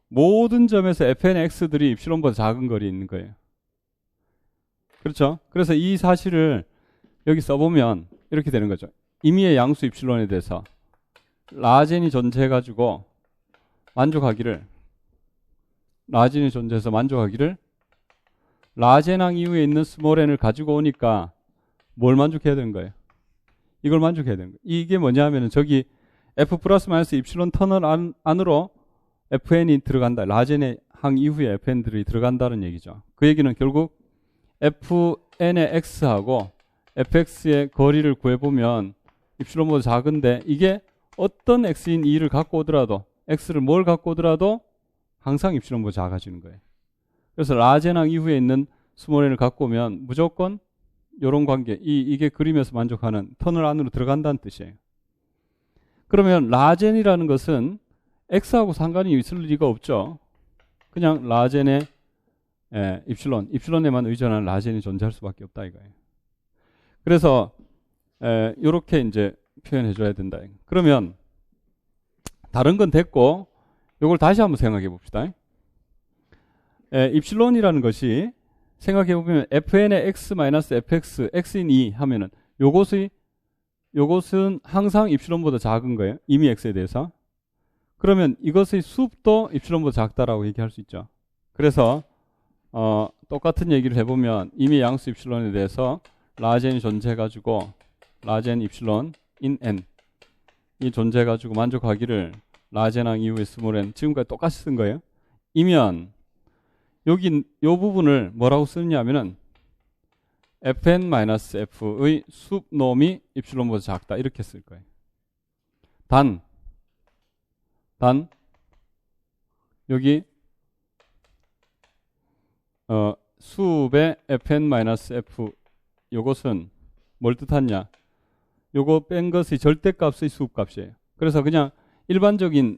모든 점에서 fn의 x들이 입실론보다 작은 거리에 있는 거예요. 그렇죠? 그래서 이 사실을 여기 써보면 이렇게 되는 거죠. 임의의 양수 입실론에 대해서 라젠이 존재해가지고 라젠이 존재해서 만족하기를 라젠항 이후에 있는 스몰 n을 가지고 오니까 뭘 만족해야 되는 거예요? 이걸 만족해야 되는 거예요. 이게 뭐냐 하면은 저기 f 플러스 마이너스 입실론 터널 안으로 fn이 들어간다. 라젠의 항 이후에 fn들이 들어간다는 얘기죠. 그 얘기는 결국 fn의 x하고 fx의 거리를 구해보면 입실론보다 작은데 이게 어떤 x인 2를 갖고 오더라도 x를 뭘 갖고 오더라도 항상 입실론보다 작아지는 거예요. 그래서 라젠항 이후에 있는 스몰 n을 갖고 오면 무조건 이런 관계, 이게 그림에서 만족하는 터널 안으로 들어간다는 뜻이에요. 그러면 라젠이라는 것은 x하고 상관이 있을 리가 없죠. 그냥 라젠의 입실론에만 의존하는 라젠이 존재할 수밖에 없다 이거예요. 그래서 이렇게 이제 표현해 줘야 된다. 그러면 다른 건 됐고 이걸 다시 한번 생각해 봅시다. 입실론이라는 것이 생각해보면 fn의 x-fx, x인 2 하면은 요것은 항상 입실론보다 작은 거예요. 이미 x에 대해서. 그러면 이것의 수도 입실론보다 작다라고 얘기할 수 있죠. 그래서 똑같은 얘기를 해보면 이미 양수 입실론에 대해서 라젠이 존재해가지고 라젠 입실론 in n 이 존재해가지고 만족하기를 라젠항 이후에 스몰 n 지금까지 똑같이 쓴 거예요. 이면 여기 요 부분을 뭐라고 쓰느냐면은 fn-f의 숲놈이 입실론보다 작다 이렇게 쓸 거예요. 단 여기 수업의 fn-f 요것은 뭘 뜻하냐? 요거 뺀 것의 절대값의 수업값이에요. 그래서 그냥 일반적인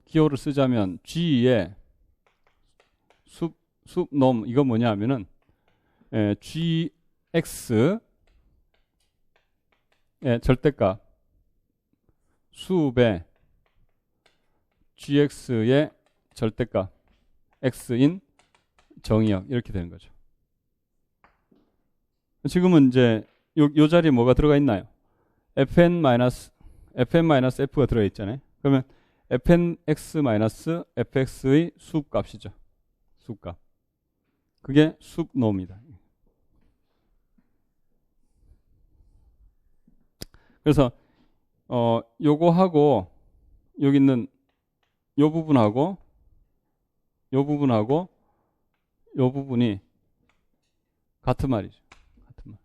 기호를 쓰자면 g의 숲놈 이거 뭐냐 하면은 gx의 절대값 수업의 gx의 절대값 x인 정의역 이렇게 되는 거죠. 지금은 이제 요 자리에 뭐가 들어가 있나요? fn-f가 들어가 있잖아요. 그러면 fnx-fx의 수값이죠. 수값. 그게 숲놈이다. 그래서 요거하고 여기 있는 요 부분하고 요 부분이 같은 말이죠. 같은 말.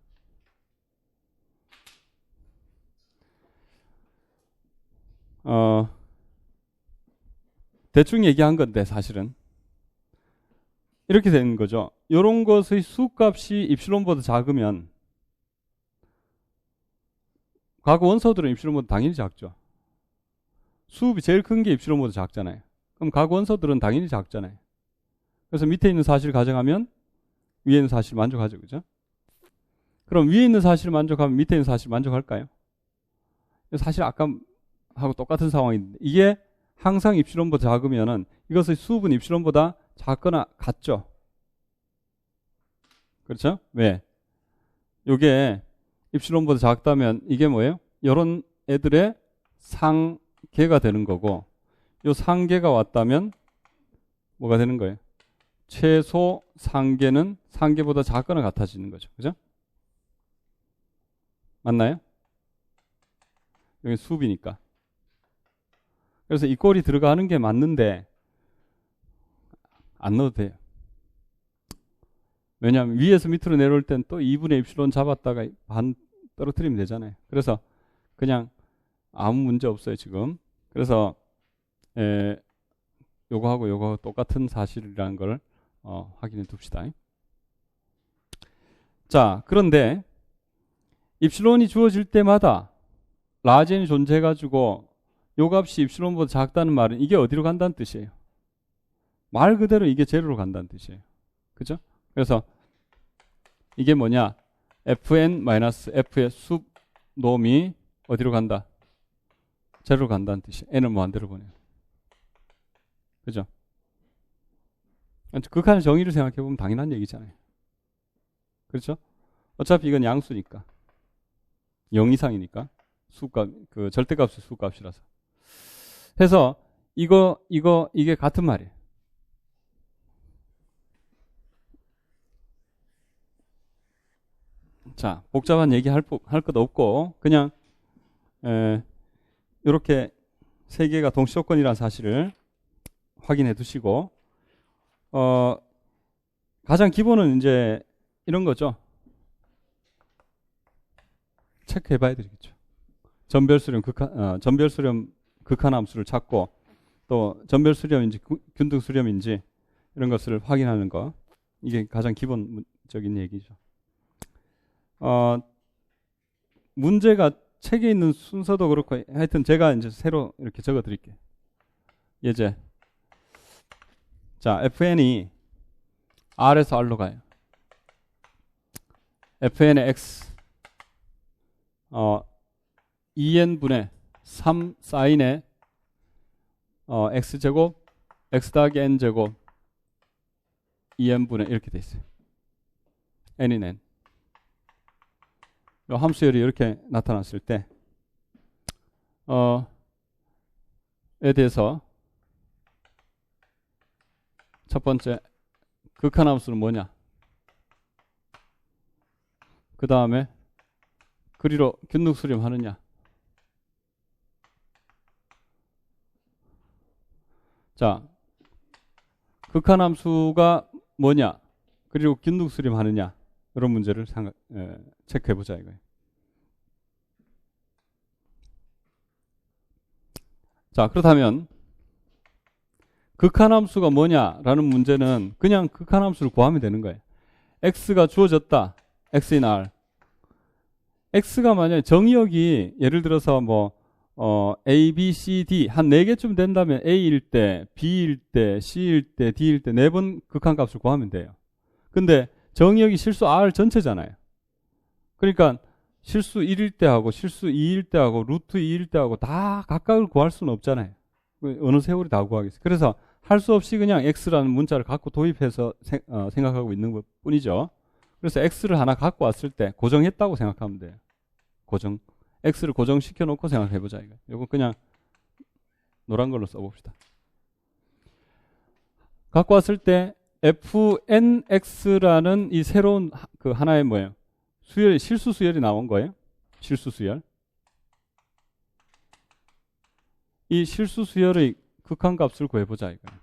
대충 얘기한 건데 사실은 이렇게 되는 거죠. 요런 것의 수값이 입실론보다 작으면 과거 원소들은 입실론보다 당연히 작죠. 수업이 제일 큰 게 입실론보다 작잖아요. 그럼 과거 원소들은 당연히 작잖아요. 그래서 밑에 있는 사실을 가정하면 위에 있는 사실 만족하죠. 그죠? 그럼 위에 있는 사실을 만족하면 밑에 있는 사실 만족할까요? 사실 아까 하고 똑같은 상황인데 이게 항상 입실론보다 작으면은 이것의 수업은 입실론보다 작거나 같죠. 그렇죠? 왜? 요게 입실론보다 작다면 이게 뭐예요? 이런 애들의 상계가 되는 거고 요 상계가 왔다면 뭐가 되는 거예요? 최소 상계는 상계보다 작거나 같아지는 거죠. 그죠? 맞나요? 여기 수비니까. 그래서 이 꼴이 들어가는 게 맞는데 안 넣어도 돼요. 왜냐하면 위에서 밑으로 내려올 땐 또 2분의 입실론 잡았다가 반 떨어뜨리면 되잖아요. 그래서 그냥 아무 문제 없어요 지금. 그래서 요거하고 똑같은 사실이라는 걸 확인해 둡시다. 자, 그런데 입실론이 주어질 때마다 라젠이 존재해가지고 요 값이 입실론보다 작다는 말은 이게 어디로 간다는 뜻이에요. 말 그대로 이게 제로로 간다는 뜻이에요. 그죠? 그래서 이게 뭐냐? fn-f의 숲놈이 어디로 간다? 제로로 간다는 뜻이에요. n을 무한대로 보내요. 그죠? 극한의 정의를 생각해보면 당연한 얘기잖아요. 그렇죠? 어차피 이건 양수니까. 0 이상이니까. 수값, 그 절대값의 수값이라서. 해서 이게 같은 말이에요. 자, 복잡한 얘기 할 것 없고 그냥 이렇게 세 개가 동시조건이라는 사실을 확인해 두시고 가장 기본은 이제 이런 거죠. 체크해 봐야 되겠죠. 전별수렴 극한함수를 찾고 또 전별수렴인지 균등수렴인지 이런 것을 확인하는 거. 이게 가장 기본적인 얘기죠. 문제가 책에 있는 순서도 그렇고 하여튼 제가 이제 새로 이렇게 적어 드릴게요. 예제. 자, fn이 R에서 R로 가요. fn의 x 2n분의 3 사인의 x제곱 x 더하기 n제곱 2n분의 이렇게 돼 있어요. n인 n. 이 함수열이 이렇게 나타났을 때 에 대해서 첫 번째 극한함수는 뭐냐? 그 다음에 그리로 균등수렴하느냐? 자, 극한함수가 뭐냐? 그리고 균등수렴하느냐? 이런 문제를 체크해보자 이거예요. 자, 그렇다면 극한함수가 뭐냐라는 문제는 그냥 극한함수를 구하면 되는 거예요. x가 주어졌다. x인 r. x가 만약에 정의역이 예를 들어서 뭐 a, b, c, d 한 4개쯤 된다면 a일 때, b일 때, c일 때, d일 때 4번 극한값을 구하면 돼요. 근데 정의역이 실수 r 전체잖아요. 그러니까 실수 1일 때 하고 실수 2일 때 하고 루트 2일 때 하고 다 각각을 구할 수는 없잖아요. 어느 세월이 다 구하겠어요. 그래서 할 수 없이 그냥 x라는 문자를 갖고 도입해서 생각하고 있는 것 뿐이죠. 그래서 x를 하나 갖고 왔을 때 고정했다고 생각하면 돼요. 고정. x를 고정시켜 놓고 생각해보자. 이거 그냥 노란 걸로 써봅시다. 갖고 왔을 때 fnx라는 이 새로운 그 하나의 뭐예요? 수열, 실수 수열이 나온 거예요. 실수 수열. 이 실수 수열의 극한값을 구해보자 이거예요.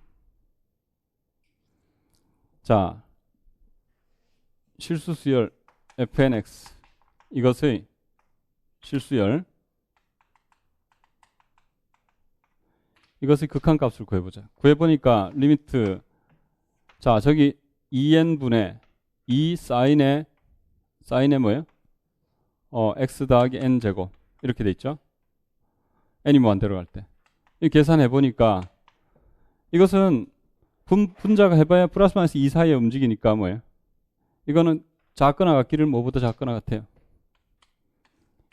자, 실수 수열 fnx 이것의 실수열 이것의 극한값을 구해보자. 구해보니까 리미트 자 저기 2n분의 2 사인의 뭐예요? x 더하기 n 제곱 이렇게 돼 있죠. n이 무한대로 갈 때. 이 계산해 보니까 이것은 분자가 해봐야 플러스 마이너스 2 사이에 움직이니까 뭐예요? 이거는 작거나 같기를 뭐보다 작거나 같아요.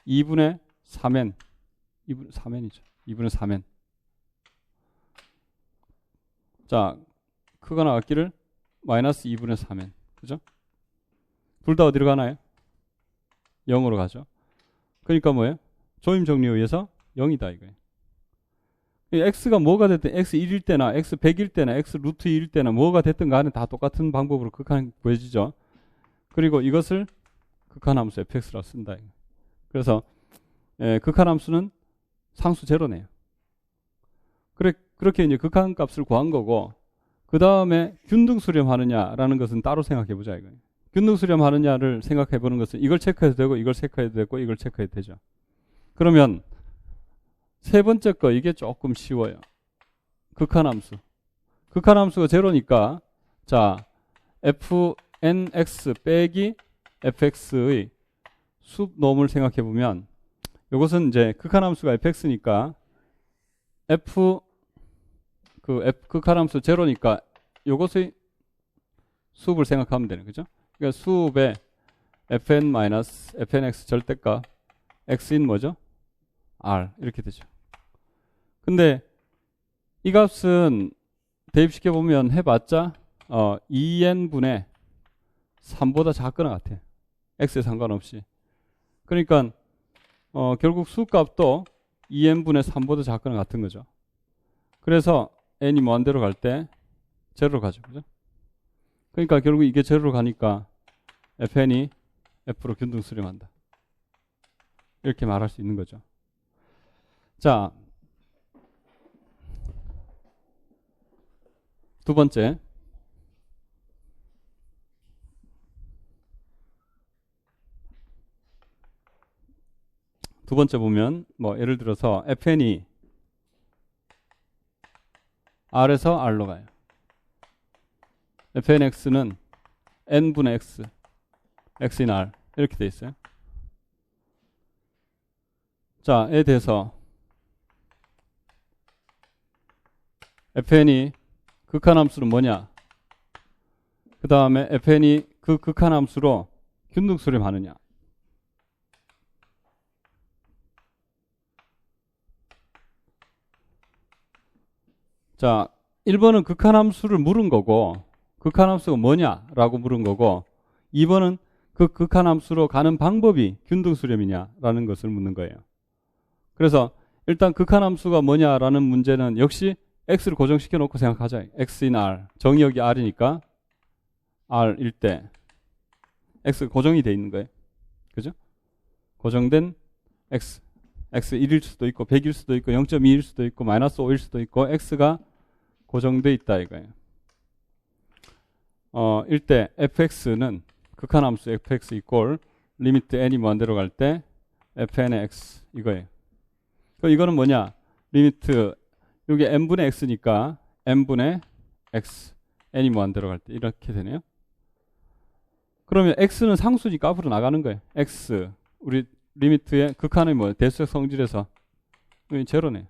2분의 3n 2분의 3n이죠. 2분의 3n 자 크거나 같기를 마이너스 2분의 3n 그죠? 둘 다 어디로 가나요? 0으로 가죠. 그러니까 뭐예요? 조임 정리에 의해서 0이다 이거예요. x가 뭐가 됐든 x 1일 때나 x 100일 때나 x 루트 2일 때나 뭐가 됐든 간에 다 똑같은 방법으로 극한 구해지죠. 그리고 이것을 극한함수 fx라고 쓴다. 그래서 극한함수는 상수 제로네요. 그렇게 이제 극한값을 구한 거고 그 다음에 균등수렴하느냐라는 것은 따로 생각해 보자 이거예요. 균등수렴하느냐를 생각해 보는 것은 이걸 체크해도 되고 이걸 체크해도 되고 이걸 체크해도 되죠. 그러면 세 번째 거 이게 조금 쉬워요. 극한함수. 극한함수가 제로니까 자 fnx 빼기 fx의 수놈을 생각해 보면 이것은 이제 극한함수가 fx니까 극한함수 제로니까 이것의 수업을 생각하면 되는 거죠. 그러니까 수업에 fnx 절대값 x인 뭐죠? r 이렇게 되죠. 근데 이 값은 대입시켜 보면 해봤자 2n분의 3보다 작거나 같아요. x에 상관없이. 그러니까 결국 수값도 2n분의 3보다 작거나 같은 거죠. 그래서 n이 무한대로 갈 때 제로로 가죠. 그죠? 그러니까 결국 이게 제로로 가니까 fn이 f로 균등수렴한다. 이렇게 말할 수 있는 거죠. 자, 두 번째. 두 번째 보면 뭐 예를 들어서 fn이 r에서 r로 가요. fnx는 n분의 x, x인 r 이렇게 돼 있어요. 자, 에 대해서 fn이 극한함수는 뭐냐? 그 다음에 fn이 그 극한함수로 균등수렴하느냐? 자, 1번은 극한함수를 물은 거고 극한함수가 뭐냐라고 물은 거고 2번은 그 극한함수로 가는 방법이 균등수렴이냐라는 것을 묻는 거예요. 그래서 일단 극한함수가 뭐냐라는 문제는 역시 x를 고정시켜 놓고 생각하자. x인 r, 정의역이 r이니까 r일 때 x가 고정이 돼 있는 거예요. 그죠? 고정된 x 1일 수도 있고 100일 수도 있고 0.2일 수도 있고 마이너스 5일 수도 있고 x가 고정돼 있다 이거예요. 일때 fx는 극한함수 fx 이꼴 리미트 n이 무한대로 갈 때 fn의 x 이거예요. 이거는 뭐냐? 리미트 여기 n분의 x니까 n분의 x n이 무한대로 갈 때 이렇게 되네요. 그러면 x는 상수니까 앞으로 나가는 거예요. x 우리 리미트의 극한의 뭐 대수적 성질에서 여기 제로네.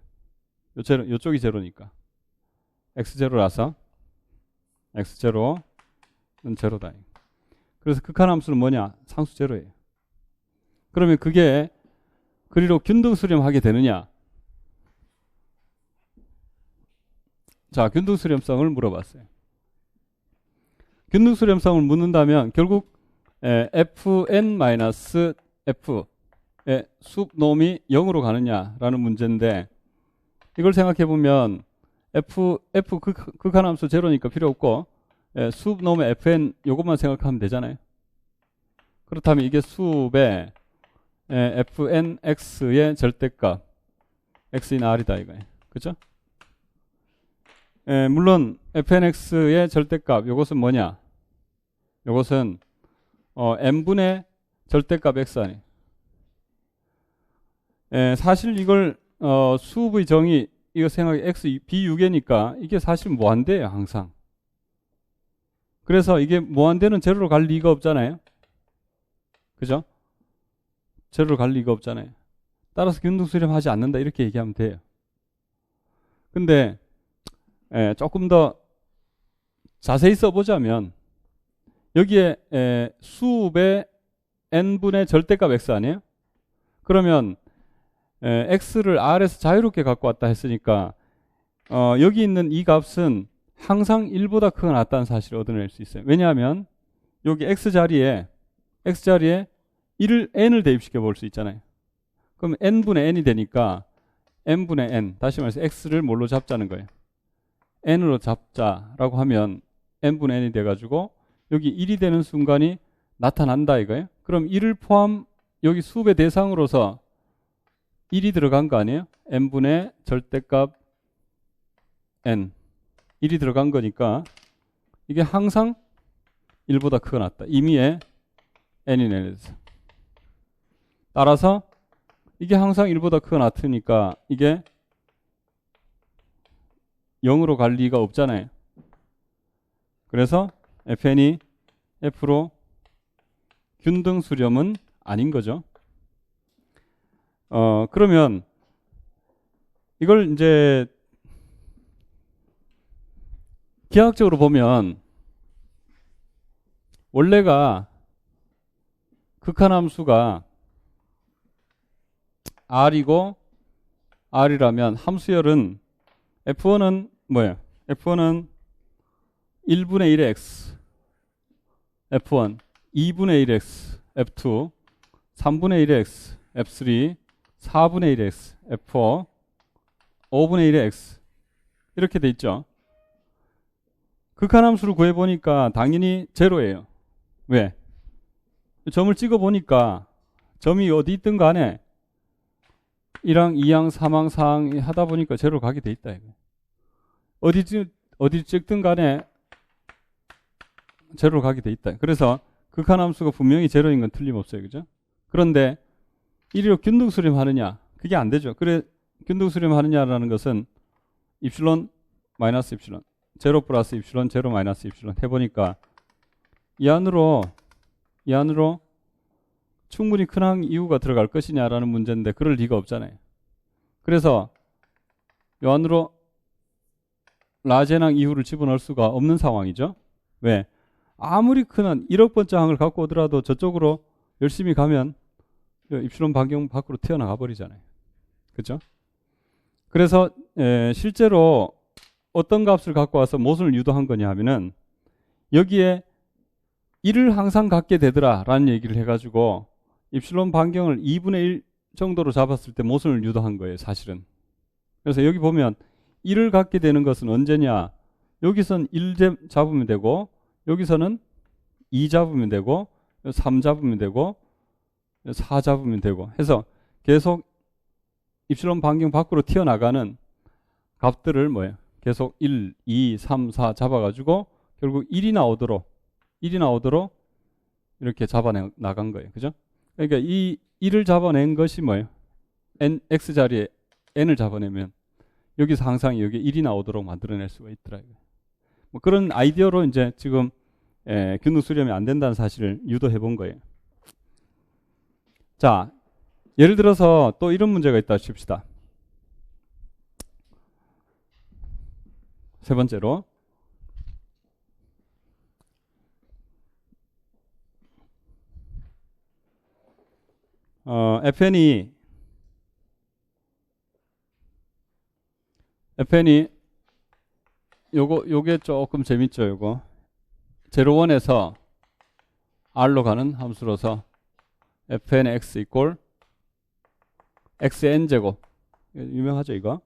요쪽이 제로니까 x 제로라서 x 제로는 제로다. 그래서 극한함수는 뭐냐? 상수 제로예요. 그러면 그게 그리로 균등수렴하게 되느냐? 자, 균등수렴성을 물어봤어요. 균등수렴성을 묻는다면 결국 fn-f의 수놈이 0으로 가느냐라는 문제인데 이걸 생각해 보면 f 극한함수 제로니까 필요 없고 수놈의 fn 요것만 생각하면 되잖아요. 그렇다면 이게 수의 fnx의 절대값 x인 r이다 이거예요. 그죠? 물론 fnx의 절대값 요것은 뭐냐? 요것은 n분의 절대값 x 아니에요. 사실 이걸 수의 정의 이거 생각해 x b6이니까 이게 사실 무한대예요 항상. 그래서 이게 무한대는 제로로 갈 리가 없잖아요. 그죠? 제로로 갈 리가 없잖아요. 따라서 균등수렴하지 않는다 이렇게 얘기하면 돼요. 근데 조금 더 자세히 써보자면 여기에 수의 n분의 절대값 x 아니에요? 그러면 x를 r에서 자유롭게 갖고 왔다 했으니까 여기 있는 이 값은 항상 1보다 크거나 같다는 사실을 얻어낼 수 있어요. 왜냐하면 여기 x자리에 1을 n을 대입시켜 볼 수 있잖아요. 그럼 n분의 n이 되니까 n분의 n, 다시 말해서 x를 뭘로 잡자는 거예요. n으로 잡자라고 하면 n분의 n이 돼가지고 여기 1이 되는 순간이 나타난다 이거예요. 그럼 1을 포함 여기 수의 대상으로서 1이 들어간 거 아니에요? n분의 절대값 n 1이 들어간 거니까 이게 항상 1보다 크거나 같다. 임의의 n인 n에서. 따라서 이게 항상 1보다 크거나 같으니까 이게 0으로 갈 리가 없잖아요. 그래서 fn이 f로 균등수렴은 아닌 거죠. 그러면 이걸 이제 기하학적으로 보면 원래가 극한함수가 r이고 r이라면 함수열은 f1은 뭐예요? f1은 1분의 1의 x f1 2분의 1의 x f2 3분의 1의 x f3 4분의 1의 x f4 5분의 1의 x 이렇게 돼 있죠. 극한함수를 구해보니까 당연히 제로예요. 왜? 점을 찍어보니까 점이 어디 있든 간에 1항, 2항, 3항, 4항 하다 보니까 제로 가게 돼 있다. 어디 찍든 간에 제로로 가게 돼 있다. 그래서 극한함수가 분명히 제로인 건 틀림없어요. 그죠? 그런데 이리로 균등수렴하느냐? 그게 안 되죠. 그래 균등수렴하느냐라는 것은 입실론 마이너스 입실론 제로 플러스 입실론 제로 마이너스 입실론 해보니까 이 안으로 충분히 큰 항 이유가 들어갈 것이냐라는 문제인데 그럴 리가 없잖아요. 그래서 이 안으로 라젠항 이후를 집어넣을 수가 없는 상황이죠. 왜? 아무리 큰 1억 번째 항을 갖고 오더라도 저쪽으로 열심히 가면 입실론 반경 밖으로 튀어나가 버리잖아요. 그렇죠? 그래서 실제로 어떤 값을 갖고 와서 모순을 유도한 거냐 하면은 여기에 1을 항상 갖게 되더라 라는 얘기를 해가지고 입실론 반경을 2분의 1 정도로 잡았을 때 모순을 유도한 거예요, 사실은. 그래서 여기 보면 1을 갖게 되는 것은 언제냐? 여기선 1 잡으면 되고, 여기서는 2 잡으면 되고, 3 잡으면 되고, 4 잡으면 되고 해서 계속 입실론 반경 밖으로 튀어나가는 값들을 뭐예요? 계속 1, 2, 3, 4 잡아가지고 결국 1이 나오도록 이렇게 잡아나간 거예요. 그죠? 그러니까 이 1을 잡아낸 것이 뭐예요? x 자리에 n을 잡아내면 여기서 항상 여기 1이 나오도록 만들어낼 수가 있더라고요. 뭐 그런 아이디어로 이제 지금 균등 수렴이 안 된다는 사실을 유도해 본 거예요. 자, 예를 들어서 또 이런 문제가 있다 칩시다. 세 번째로 fn이 요게 조금 재밌죠. 요거 0,1에서 r로 가는 함수로서 fnx 이꼴 xn 제곱, 유명하죠 이거.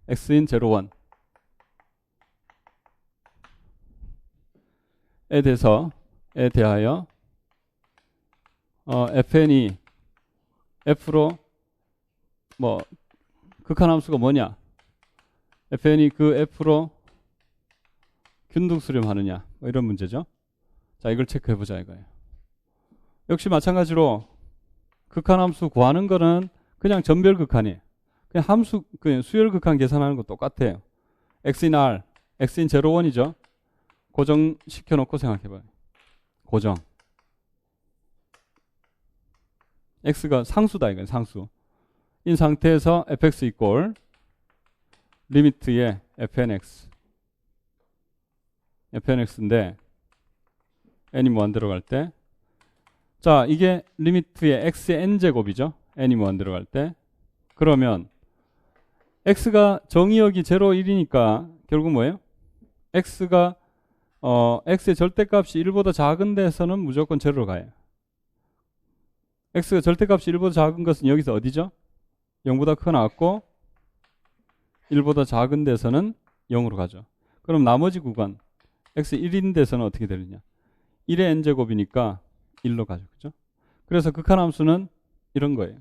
x인 0,1 에 대하여 fn이 f로 뭐 극한함수가 뭐냐, fn이 그 f로 균등수렴하느냐, 뭐 이런 문제죠. 자, 이걸 체크해보자 이거예요. 역시 마찬가지로 극한함수 구하는 거는 그냥 전별 극한이에요. 그냥 함수, 그냥 수열 극한 계산하는 거 똑같아요. x인 r, x인 0,1이죠. 고정시켜놓고 생각해봐요. 고정. x가 상수다 이건 상수. 인 상태에서 fx 이꼴 리미트에 fnx인데 n이 무한 들어갈 때, 자 이게 리미트에 x의 n제곱이죠. n이 무한 들어갈 때. 그러면 x가 정의역이 0, 1이니까 결국 뭐예요? x가 x의 절대값이 1보다 작은 데서는 무조건 0로 가요. x가 절대값이 1보다 작은 것은 여기서 어디죠? 0보다 크게 나왔고 1보다 작은 데서는 0으로 가죠. 그럼 나머지 구간 x 1인 데서는 어떻게 되느냐? 1의 n제곱이니까 1로 가죠. 그죠? 그래서 극한함수는 이런 거예요.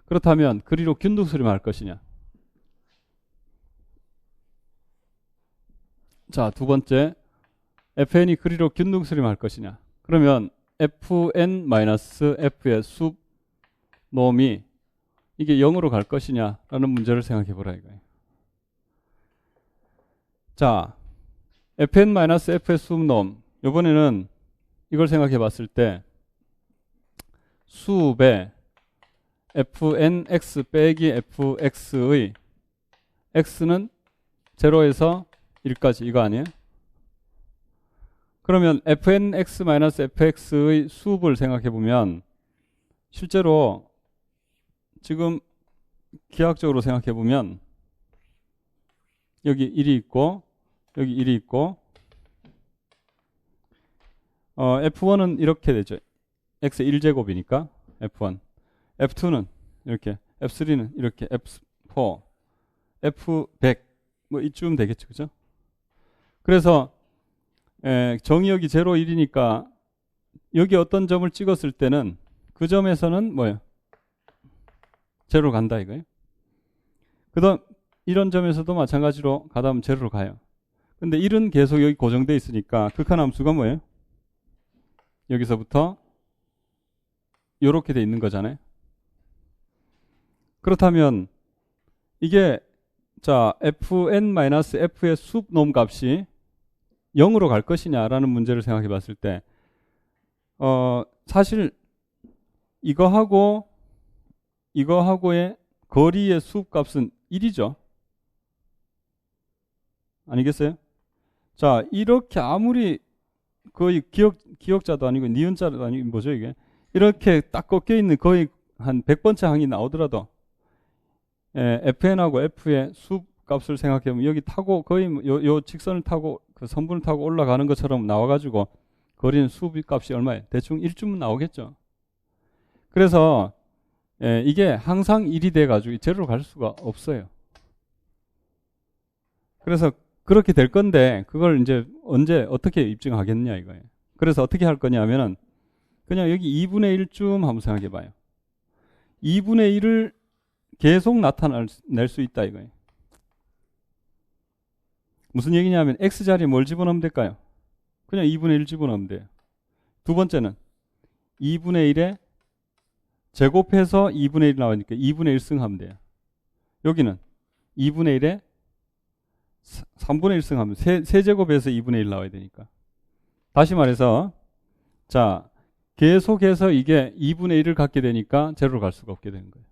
그렇다면 그리로 균등수렴할 것이냐? 자, 두 번째, fn이 그리로 균등수렴할 것이냐? 그러면 fn-f의 수 놈이 이게 0으로 갈 것이냐라는 문제를 생각해 보라 이거예요. 자, fn-f의 수놈, 이번에는 이걸 생각해 봤을 때 수배 fnx 빼기 fx의 x는 0에서 1까지 이거 아니에요? 그러면 fnx-fx의 수업을 생각해 보면 실제로 지금 기하학적으로 생각해 보면 여기 1이 있고 여기 1이 있고 f1은 이렇게 되죠. x의 1제곱이니까 f1, f2는 이렇게, f3는 이렇게, f4, f100 뭐 이쯤 되겠죠. 그죠? 그래서 정의역이 0, 1이니까 여기 어떤 점을 찍었을 때는 그 점에서는 뭐예요? 0로 간다 이거예요. 그다음 이런 점에서도 마찬가지로 가다 보면 0로 가요. 근데 1은 계속 여기 고정돼 있으니까 극한함수가 뭐예요? 여기서부터 이렇게 돼 있는 거잖아요. 그렇다면 이게 자 fn-f의 수놈 값이 0으로 갈 것이냐라는 문제를 생각해 봤을 때 사실 이거하고의 거리의 수값은 1이죠. 아니겠어요? 자, 이렇게 아무리 거의 기역자도 아니고 니은자도 아니고 뭐죠 이게? 이렇게 딱 꺾여 있는 거의 한 100번째 항이 나오더라도 fn하고 f의 수값을 생각해 보면 여기 타고 거의 요 직선을 타고 그 선분을 타고 올라가는 것처럼 나와가지고 거리는 수값이 얼마예요? 대충 1쯤 나오겠죠. 그래서 이게 항상 1이 돼가지고 제로로 갈 수가 없어요. 그래서 그렇게 될 건데 그걸 이제 언제 어떻게 입증하겠냐 이거예요. 그래서 어떻게 할 거냐면은 그냥 여기 2분의 1쯤 한번 생각해 봐요. 2분의 1을 계속 나타낼 수 있다 이거예요. 무슨 얘기냐면 x자리에 뭘 집어넣으면 될까요? 그냥 2분의 1 집어넣으면 돼요. 두 번째는 2분의 1에 제곱해서 2분의 1 나오니까 2분의 1승 하면 돼요. 여기는 2분의 1에 3분의 1승 하면 세제곱해서 2분의 1 나와야 되니까. 다시 말해서 자 계속해서 이게 2분의 1을 갖게 되니까 제로로 갈 수가 없게 되는 거예요.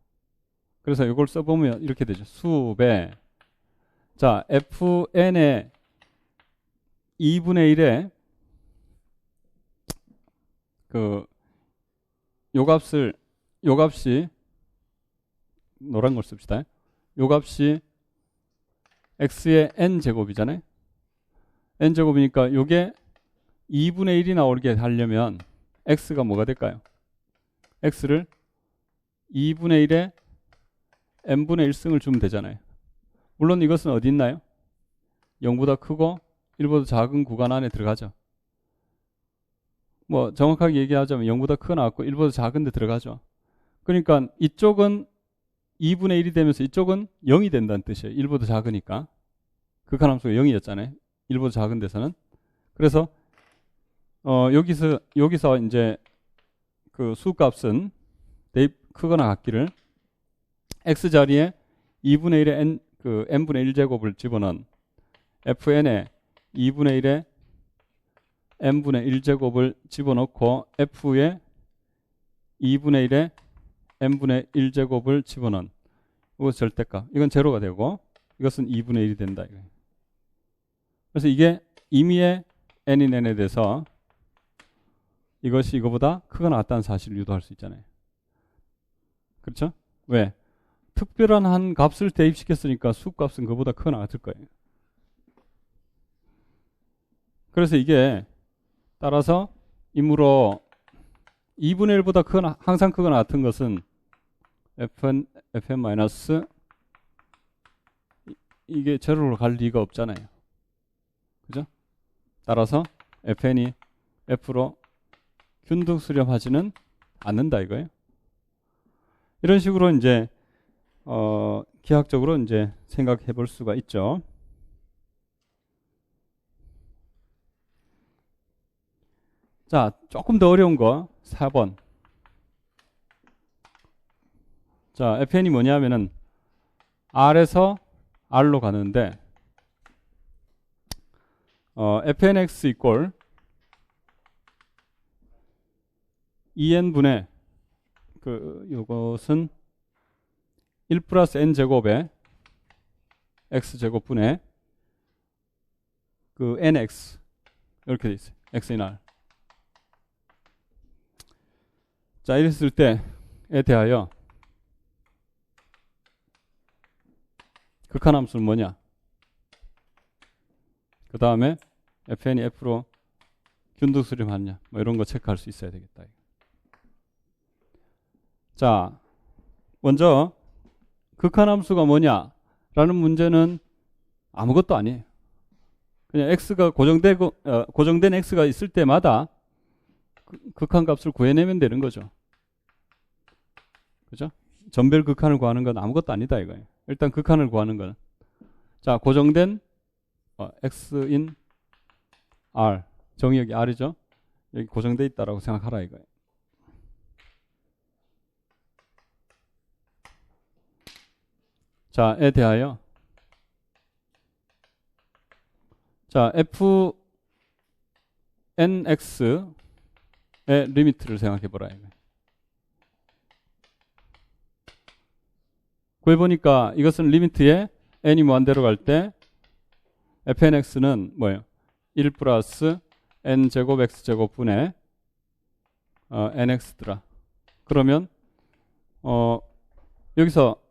그래서 이걸 써보면 이렇게 되죠. 수배 자 fn의 2분의 1에 요 값이 노란 걸 씁시다. 요 값이 x의 n제곱이잖아요. n제곱이니까 요게 2분의 1이 나오게 하려면 x가 뭐가 될까요? x를 2분의 1에 n분의 1승을 주면 되잖아요. 물론 이것은 어디 있나요? 0보다 크고 1보다 작은 구간 안에 들어가죠. 뭐 정확하게 얘기하자면 0보다 크거 나왔고 1보다 작은 데 들어가죠. 그러니까 이쪽은 2분의 1이 되면서 이쪽은 0이 된다는 뜻이에요. 1보다 작으니까. 극한함수가 0이었잖아요. 1보다 작은 데서는. 그래서 여기서 이제 그 수값은 대입 크거나 같기를 x자리에 2분의 1의 n분의 1제곱을 집어넣은 fn에 2분의 1의 n분의 1제곱을 집어넣고 f에 2분의 1의 n분의 1제곱을 집어넣은 이것은 절대값. 이건 제로가 되고 이것은 2분의 1이 된다. 그래서 이게 임의의 n인 n에 대해서 이것이 이거보다 크거나 같다는 사실을 유도할 수 있잖아요. 그렇죠? 왜? 특별한 한 값을 대입시켰으니까 수값은 그보다 크거나 같을 거예요. 그래서 이게 따라서 이므로 2분의 1보다 크거나 항상 크거나 같은 것은 fn 마이너스 이게 제로로 갈 리가 없잖아요. 그죠? 따라서 fn이 f로 균등 수렴하지는 않는다 이거예요. 이런 식으로 이제 기하학적으로 이제 생각해 볼 수가 있죠. 자, 조금 더 어려운 거 4번. 자, fn이 뭐냐면은 R에서 R로 가는데 fnx 이꼴 2n분의 요것은 1 플러스 n제곱에 x제곱분의 nx 이렇게 돼 있어요. x인 r. 자, 이랬을 때에 대하여 극한함수는 뭐냐? 그 다음에 fn이 f로 균등 수렴하느냐? 뭐 이런 거 체크할 수 있어야 되겠다. 자, 먼저 극한함수가 뭐냐라는 문제는 아무것도 아니에요. 그냥 x가 고정된 x가 있을 때마다 극한값을 구해내면 되는 거죠. 그죠? 전별 극한을 구하는 건 아무것도 아니다 이거예요. 일단 극한을 구하는 건 자, 고정된 x인 r 정의역이 r이죠. 여기 고정돼 있다라고 생각하라 이거예요. 자, 에 대하여 자, fnx의 리미트를 생각해 보라 이거예요. 구해보니까 이것은 리미트에 n이 무한대로 갈 때 fnx는 뭐예요? 1 플러스 n제곱 x제곱분의 nx더라. 그러면 여기서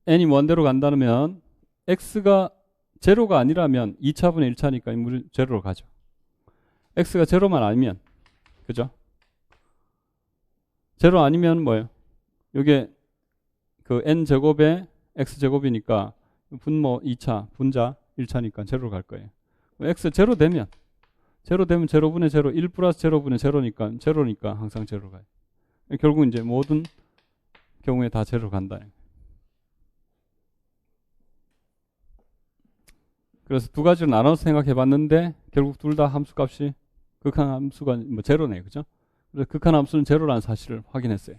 n이 무한대로 간다면 x가 제로가 아니라면 2차분의 1차니까 제로로 가죠. x가 제로만 아니면, 그죠? 제로 아니면 뭐예요? 요게 그 n제곱에 x제곱이니까 분모 2차, 분자 1차니까 제로로 갈 거예요. x 제로 되면 제로분의 제로, 1 플러스 제로분의 제로니까 항상 제로로 가요. 결국 이제 모든 경우에 다 제로로 간다. 그래서 두 가지로 나눠서 생각해 봤는데 결국 둘 다 함수값이 극한 함수가 뭐 제로네요. 그죠? 그래서 극한 함수는 제로라는 사실을 확인했어요.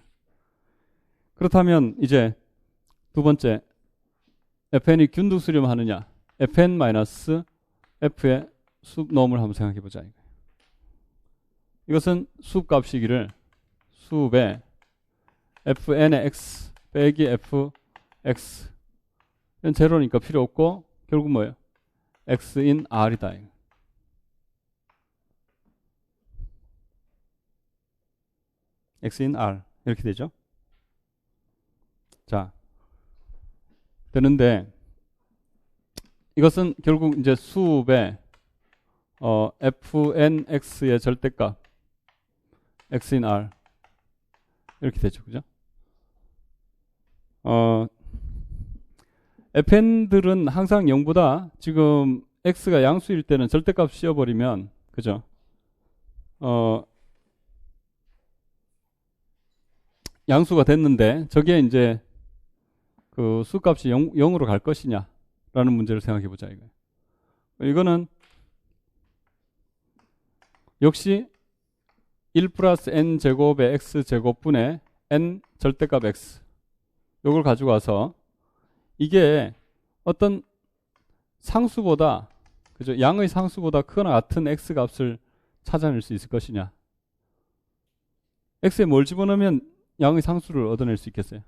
그렇다면 이제 두 번째, fn이 균등수렴하느냐, fn-f의 수업놈을 한번 생각해 보자. 이것은 수값이기를 수업에 fn의 x 빼기 fx 이건 제로니까 필요 없고 결국 뭐예요? x인 r이다. x인 r 이렇게 되죠. 자, 되는데 이것은 결국 이제 수업에 fnx의 절대값 x인 r 이렇게 되죠. 그죠? fn들은 항상 0보다 지금 x가 양수일 때는 절대값 씌워버리면 그죠? 양수가 됐는데 저게 이제 그 수값이 0으로 갈 것이냐 라는 문제를 생각해 보자. 이거는 역시 1 플러스 n 제곱의 x 제곱분의 n 절대값 x 요걸 가지고 와서 이게 어떤 상수보다 그죠? 양의 상수보다 크거나 같은 x 값을 찾아낼 수 있을 것이냐. x에 뭘 집어넣으면 양의 상수를 얻어낼 수 있겠어요?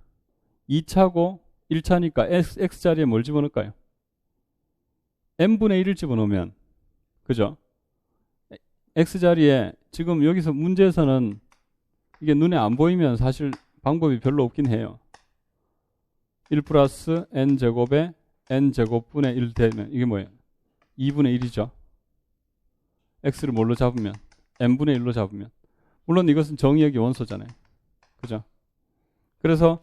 2차고 1차니까 x자리에 뭘 집어넣을까요? n분의 1을 집어넣으면 그죠? x자리에 지금 여기서 문제에서는 이게 눈에 안 보이면 사실 방법이 별로 없긴 해요. 1 플러스 n제곱에 n제곱분의 1 되면 이게 뭐예요? 2분의 1이죠. x를 뭘로 잡으면? n분의 1로 잡으면. 물론 이것은 정의역의 원소잖아요. 그죠? 그래서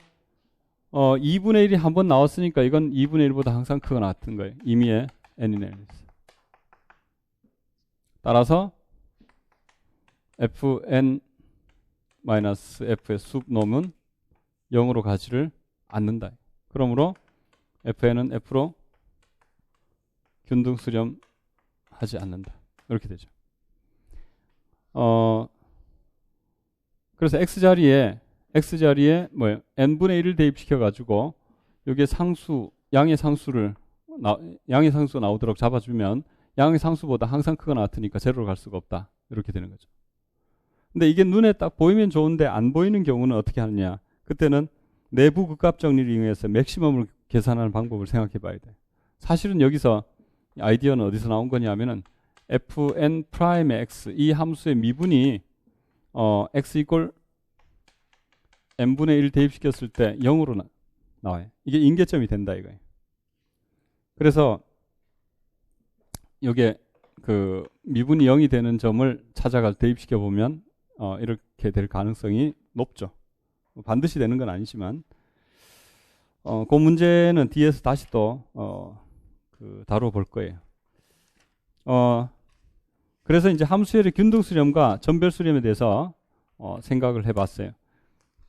2분의 1이 한 번 나왔으니까 이건 2분의 1보다 항상 크거나 같은 거예요. 임의의 n이네요. 따라서 fn-f의 수놈은 0으로 가지를 않는다. 그러므로 fn은 f로 균등수렴하지 않는다. 이렇게 되죠. 그래서 x자리에 뭐예요? n분의 1을 대입시켜 가지고 여기에 양의 상수가 나오도록 잡아주면 양의 상수보다 항상 크거나 같으니까 제로로 갈 수가 없다. 이렇게 되는 거죠. 근데 이게 눈에 딱 보이면 좋은데 안 보이는 경우는 어떻게 하느냐? 그때는 내부 극값 정리를 이용해서 맥시멈을 계산하는 방법을 생각해 봐야 돼. 사실은 여기서 아이디어는 어디서 나온 거냐면은 fn 프라임의 x 이 함수의 미분이 x 이꼴 n분의 1 대입시켰을 때 0으로 나와요. 이게 인계점이 된다 이거예요. 그래서 요게 그 미분이 0이 되는 점을 찾아가 대입시켜 보면 이렇게 될 가능성이 높죠. 반드시 되는 건 아니지만 그 문제는 뒤에서 다시 또 다뤄볼 거예요. 그래서 이제 함수열의 균등수렴과 전별수렴에 대해서 생각을 해봤어요.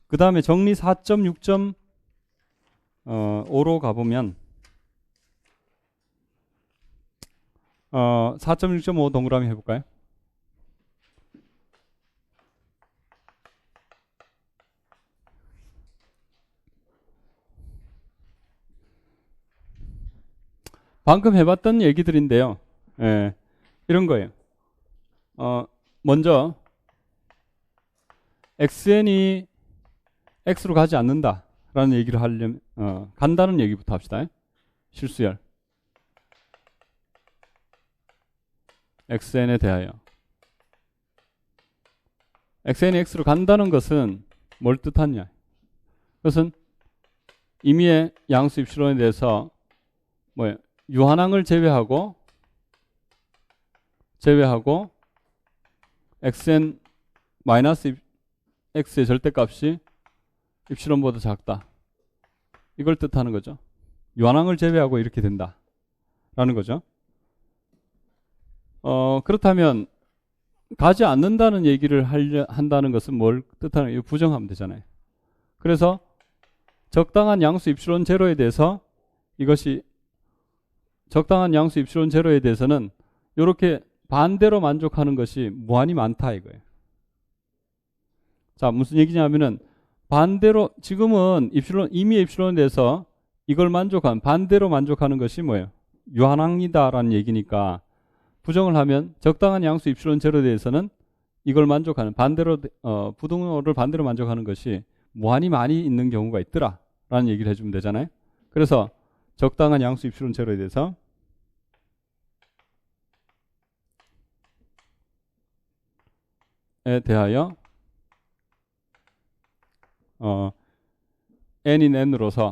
그 다음에 정리 4.6.5로 가보면 4.6.5 동그라미 해볼까요? 방금 해봤던 얘기들인데요. 예, 이런 거예요. 먼저 xn이 x로 가지 않는다라는 얘기를 하려면 간다는 얘기부터 합시다. 실수열 xn에 대하여 xn이 x로 간다는 것은 뭘 뜻하냐? 그것은 임의의 양수 입시론에 대해서 유한항을 제외하고 xn 마이너스 x의 절대값이 입실론보다 작다. 이걸 뜻하는 거죠. 유한항을 제외하고 이렇게 된다. 라는 거죠. 그렇다면 가지 않는다는 얘기를 한다는 것은 뭘 뜻하는 거예요? 부정하면 되잖아요. 그래서 적당한 양수 입실론 제로에 대해서 이것이 적당한 양수 입실론 제로에 대해서는 이렇게 반대로 만족하는 것이 무한히 많다 이거예요. 자, 무슨 얘기냐면은 반대로 지금은 이미 입실론에 대해서 이걸 반대로 만족하는 것이 뭐예요? 유한항이다라는 얘기니까 부정을 하면 적당한 양수 입실론 제로에 대해서는 이걸 만족하는 반대로 부등호를 반대로 만족하는 것이 무한히 많이 있는 경우가 있더라라는 얘기를 해주면 되잖아요. 그래서 적당한 양수 입실론 제로에 대해서 에 대하여 n인 n으로서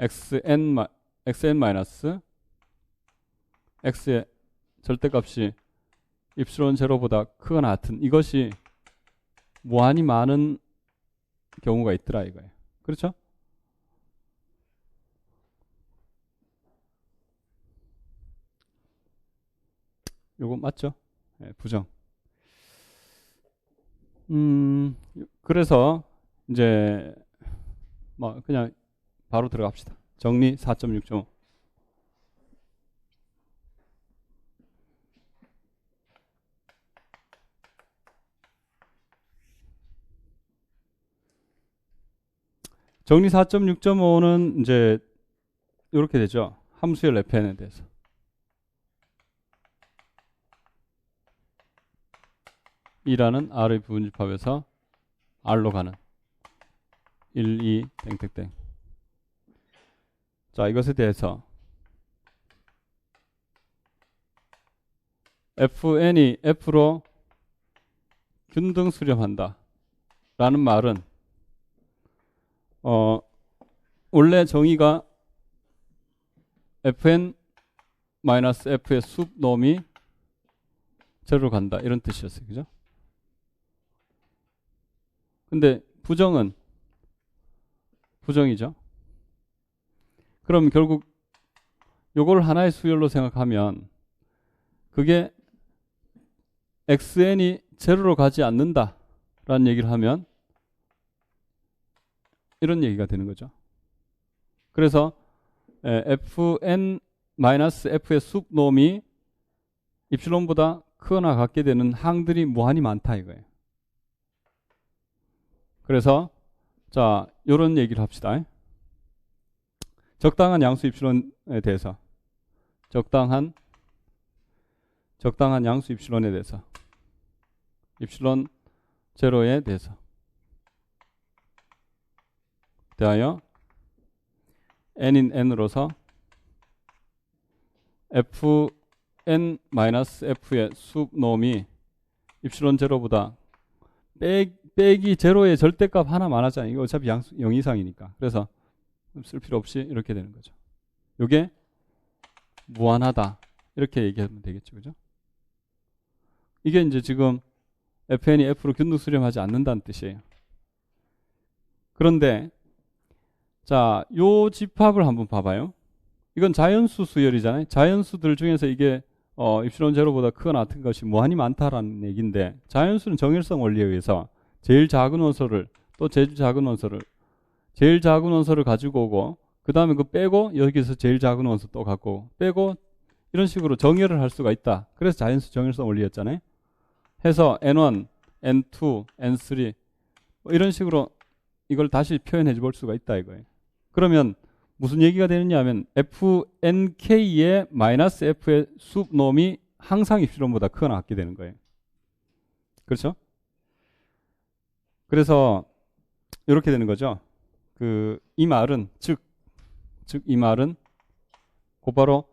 xn 마이너스 x의 절대값이 입실론 제로보다 크거나 같은 이것이 무한히 많은 경우가 있더라 이거예요. 그렇죠? 요거 맞죠? 네, 부정. 그래서 이제 뭐 그냥 바로 들어갑시다. 정리 4.6.5. 정리 4.6.5는 이제 이렇게 되죠. 함수열 fn에 대해서. E라는 R의 부분집합에서 R로 가는 1, 2, 땡땡땡. 자, 이것에 대해서 fn이 f로 균등 수렴한다 라는 말은 원래 정의가 fn 마이너스 f의 숲놈이 제로로 간다 이런 뜻이었어요. 그죠? 근데 부정은 부정이죠. 그럼 결국 요걸 하나의 수열로 생각하면 그게 xn이 제로로 가지 않는다 라는 얘기를 하면 이런 얘기가 되는 거죠. 그래서 fn 마이너스 f의 숲놈이 입실론보다 크거나 같게 되는 항들이 무한히 많다 이거예요. 그래서 자, 요런 얘기를 합시다. 적당한 양수 입실론에 대해서 적당한 양수 입실론에 대해서 입실론 제로에 대하여 n인 n으로서 fn 마이너스 f의 숲놈이 입실론 제로보다 빼기 제로의 절대값 하나 많았잖아요. 이거 어차피 0 이상이니까. 그래서 쓸 필요 없이 이렇게 되는 거죠. 이게 무한하다. 이렇게 얘기하면 되겠죠. 그죠? 이게 이제 지금 fn이 f로 균등 수렴하지 않는다는 뜻이에요. 그런데 자, 요 집합을 한번 봐봐요. 이건 자연수 수열이잖아요. 자연수들 중에서 이게 입실론 제로보다 크거나 같은 것이 무한히 많다라는 얘기인데 자연수는 정일성 원리에 의해서 제일 작은 원소를 또 제일 작은 원소를 가지고 오고 그 다음에 그 빼고 여기서 제일 작은 원소 또 갖고 오고 빼고 이런 식으로 정열을 할 수가 있다. 그래서 자연수 정일성 원리였잖아요. 해서 n1, n2, n3 뭐 이런 식으로 이걸 다시 표현해 볼 수가 있다 이거예요. 그러면 무슨 얘기가 되느냐 하면 fnk의 마이너스 f의 숲놈이 항상 입실론보다 크거나 같게 되는 거예요. 그렇죠? 그래서 이렇게 되는 거죠. 이 말은 즉 이 말은 곧바로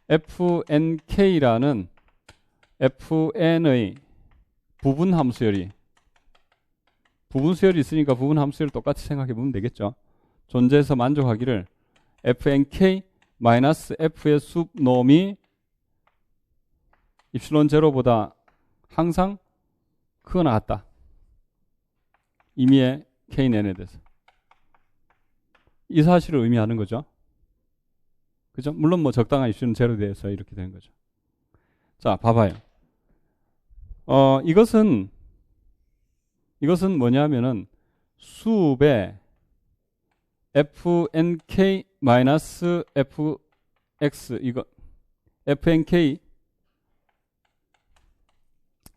fnk라는 fn의 부분 함수열이 부분수열이 있으니까 부분 함수열을 똑같이 생각해 보면 되겠죠. 존재해서 만족하기를 fnk 마이너스 f의 숲놈이 입실론 제로보다 항상 크거나 같다. 임의의 KNN에 대해서. 이 사실을 의미하는 거죠. 그죠? 물론 뭐 적당한 입실론 제로에 대해서 이렇게 되는 거죠. 자, 봐봐요. 이것은 뭐냐면은 수업의 fnk-fx 이거 fnk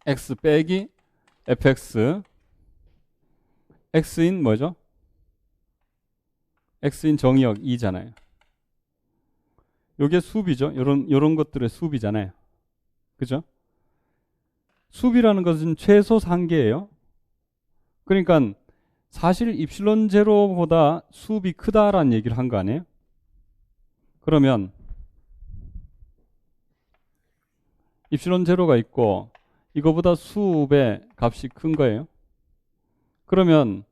x 빼기 fx x인 뭐죠? x인 정의역 2잖아요. 요게 수비죠. 요런 것들의 수비잖아요. 그죠? 수비라는 것은 최소 상계예요. 그러니까 사실 입실론 제로보다 수비 크다라는 얘기를 한 거 아니에요? 그러면 입실론 제로가 있고 이거보다 수의 값이 큰 거예요. 그러면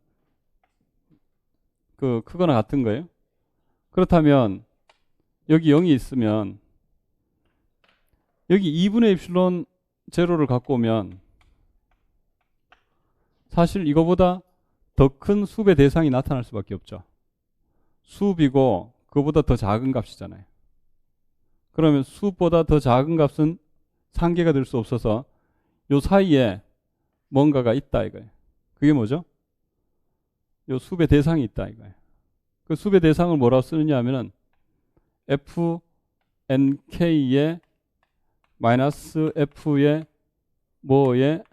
크거나 같은 거예요. 그렇다면 여기 0이 있으면 여기 2분의 입실론 제로를 갖고 오면 사실 이거보다 더 큰 수의 대상이 나타날 수밖에 없죠. 수이고 그거보다 더 작은 값이잖아요. 그러면 수보다 더 작은 값은 상계가 될 수 없어서 요 사이에 뭔가가 있다 이거예요. 그게 뭐죠? 요 수의 대상이 있다 이거예요. 그 수의 대상을 뭐라고 쓰느냐 하면은 fnk의 마이너스 f의 뭐의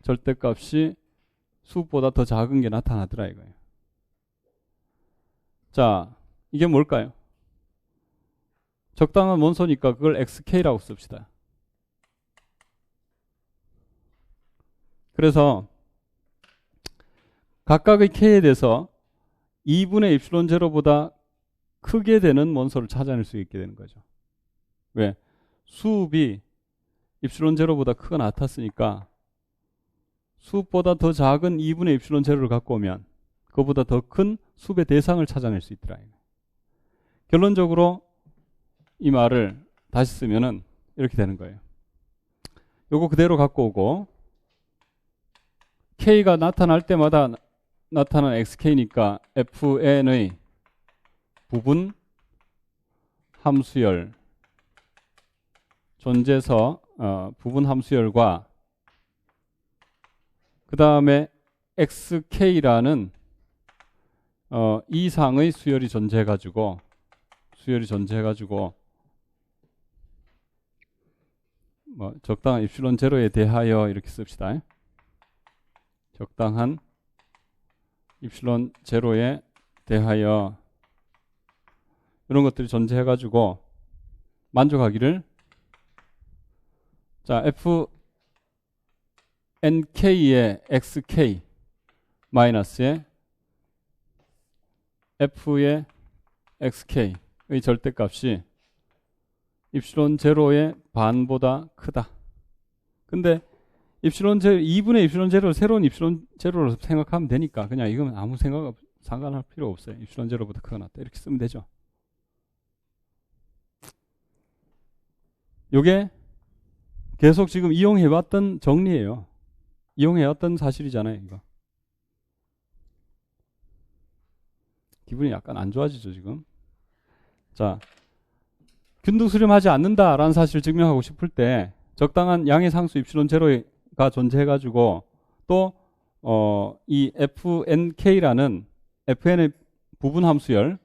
절대값이 수보다 더 작은 게 나타나더라 이거예요. 자, 이게 뭘까요? 적당한 원소니까 그걸 xk라고 씁시다. 그래서 각각의 k에 대해서 2분의 입실론 제로보다 크게 되는 원소를 찾아낼 수 있게 되는 거죠. 왜? 수업이 입실론 제로보다 크거나 같았으니까 수보다 더 작은 2분의 입실론 제로를 갖고 오면 그보다 더 큰 수의 대상을 찾아낼 수 있더라. 결론적으로 이 말을 다시 쓰면은 이렇게 되는 거예요. 요거 그대로 갖고 오고 K가 나타날 때마다 나타나는 XK니까 FN의 부분 함수열 존재서 부분 함수열과 그 다음에 XK라는 이상의 수열이 존재해가지고 뭐 적당한 입실론 제로에 대하여 이렇게 씁시다. 적당한 입실론 제로에 대하여 이런 것들이 존재해가지고 만족하기를 자 fnk의 xk 마이너스의 f의 xk의 절대값이 입실론 제로의 반보다 크다. 근데 입실론 제로 2분의 입실론 제로를 새로운 입실론 제로로 생각하면 되니까 그냥 이거는 아무 상관할 필요 없어요. 입실론 제로보다 크거나 같다. 이렇게 쓰면 되죠. 요게 계속 지금 이용해왔던 정리예요. 이용해왔던 사실이잖아요. 이거. 기분이 약간 안 좋아지죠 지금. 자, 균등 수렴하지 않는다라는 사실을 증명하고 싶을 때 적당한 양의 상수 입실론 제로가 존재해가지고 또 이 fnk라는 fn의 부분 함수열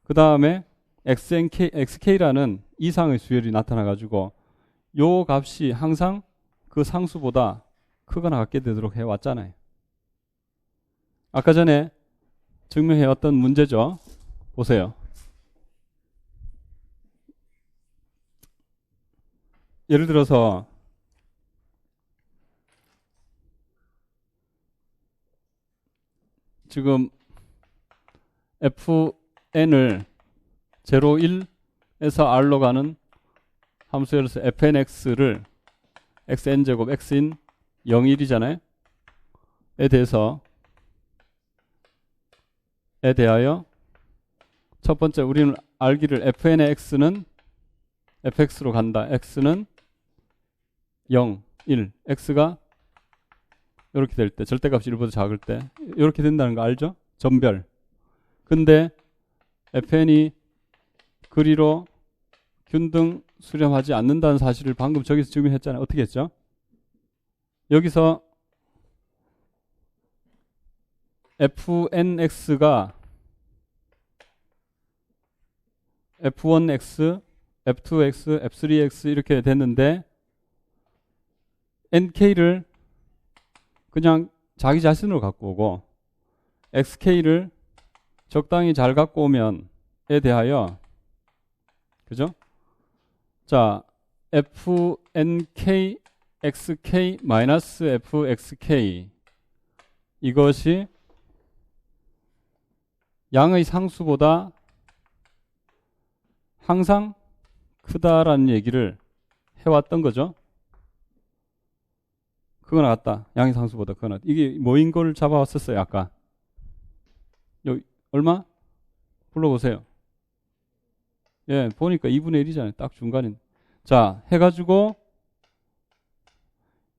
그 다음에 xk라는 이상의 수열이 나타나가지고 요 값이 항상 그 상수보다 크거나 같게 되도록 해왔잖아요. 아까 전에 증명해왔던 문제죠. 보세요. 예를 들어서 지금 fn을 0, 1에서 r로 가는 함수열에서 fnx를 xn제곱 x인 0, 1이잖아요. 에 대하여 첫 번째 우리는 알기를 fn의 x는 fx로 간다. x는 0, 1, x가 이렇게 될 때, 절대값이 1보다 작을 때 이렇게 된다는 거 알죠? 점별. 근데 fn이 그리로 균등 수렴하지 않는다는 사실을 방금 저기서 증명했잖아요. 어떻게 했죠? 여기서 fnx가 f1x, f2x, f3x 이렇게 됐는데 nk를 그냥 자기 자신으로 갖고 오고 xk를 적당히 잘 갖고 오면에 대하여, 그죠? 자, fnk xk 마이너스 fxk 이것이 양의 상수보다 항상 크다라는 얘기를 해왔던 거죠. 그거 나왔다. 양의 상수보다 그거 나왔다. 이게 뭐인 걸 잡아왔었어요, 아까. 여기 얼마? 불러보세요. 예, 보니까 2분의 1이잖아요. 딱 중간인. 자, 해가지고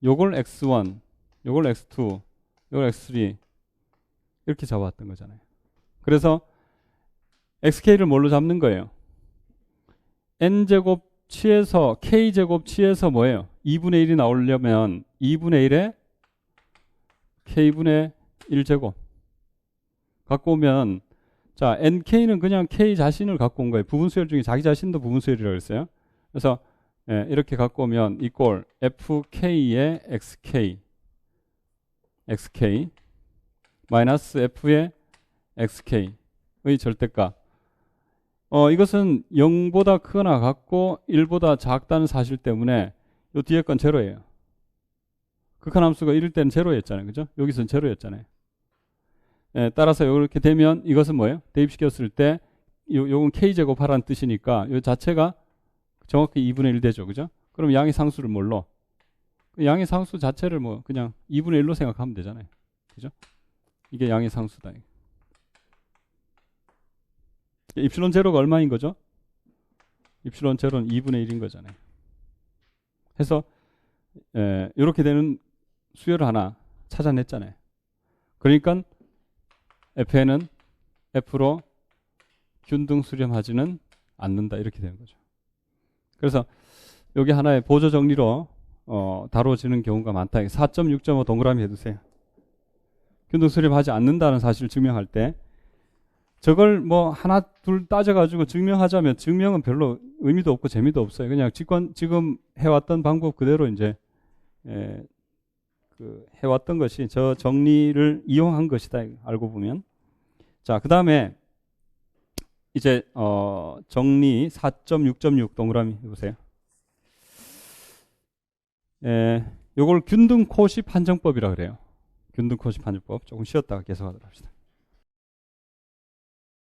요걸 x1, 요걸 x2, 요걸 x3 이렇게 잡아왔던 거잖아요. 그래서 xk를 뭘로 잡는 거예요? n제곱 치에서 k제곱 치에서 뭐예요? 2분의 1이 나오려면 2분의 1에 k분의 1제곱 갖고 오면, 자, nk는 그냥 k 자신을 갖고 온 거예요. 부분수열 중에 자기 자신도 부분수열이라고 했어요. 그래서 예, 이렇게 갖고 오면 이꼴 fk의 xk 마이너스 f의 xk의 절대값. 이것은 0보다 크거나 같고 1보다 작다는 사실 때문에 이 뒤에 건 제로예요. 극한함수가 1일 때는 제로였잖아요. 그죠? 여기서는 제로였잖아요. 예, 따라서 이렇게 되면 이것은 뭐예요? 대입시켰을 때 요건 k제곱하라는 뜻이니까 이 자체가 정확히 2분의 1 되죠. 그죠? 그럼 양의 상수를 뭘로? 양의 상수 자체를 뭐 그냥 2분의 1로 생각하면 되잖아요. 그죠? 이게 양의 상수다. 입실론 제로가 얼마인 거죠? 입실론 제로는 2분의 1인 거잖아요. 해서 이렇게 되는 수열을 하나 찾아냈잖아요. 그러니까 fn은 f로 균등 수렴하지는 않는다 이렇게 되는 거죠. 그래서 여기 하나의 보조 정리로 다뤄지는 경우가 많다. 4.6.5 동그라미 해두세요. 균등 수렴하지 않는다는 사실을 증명할 때 저걸 뭐 하나 둘 따져가지고 증명하자면 증명은 별로 의미도 없고 재미도 없어요. 그냥 지금 해왔던 방법 그대로 이제 해왔던 것이 저 정리를 이용한 것이다. 알고 보면. 자, 그 다음에 이제 정리 4.6.6 동그라미 해보세요. 요걸 균등 코시 판정법이라 그래요. 균등 코시 판정법. 조금 쉬었다가 계속하도록 합시다.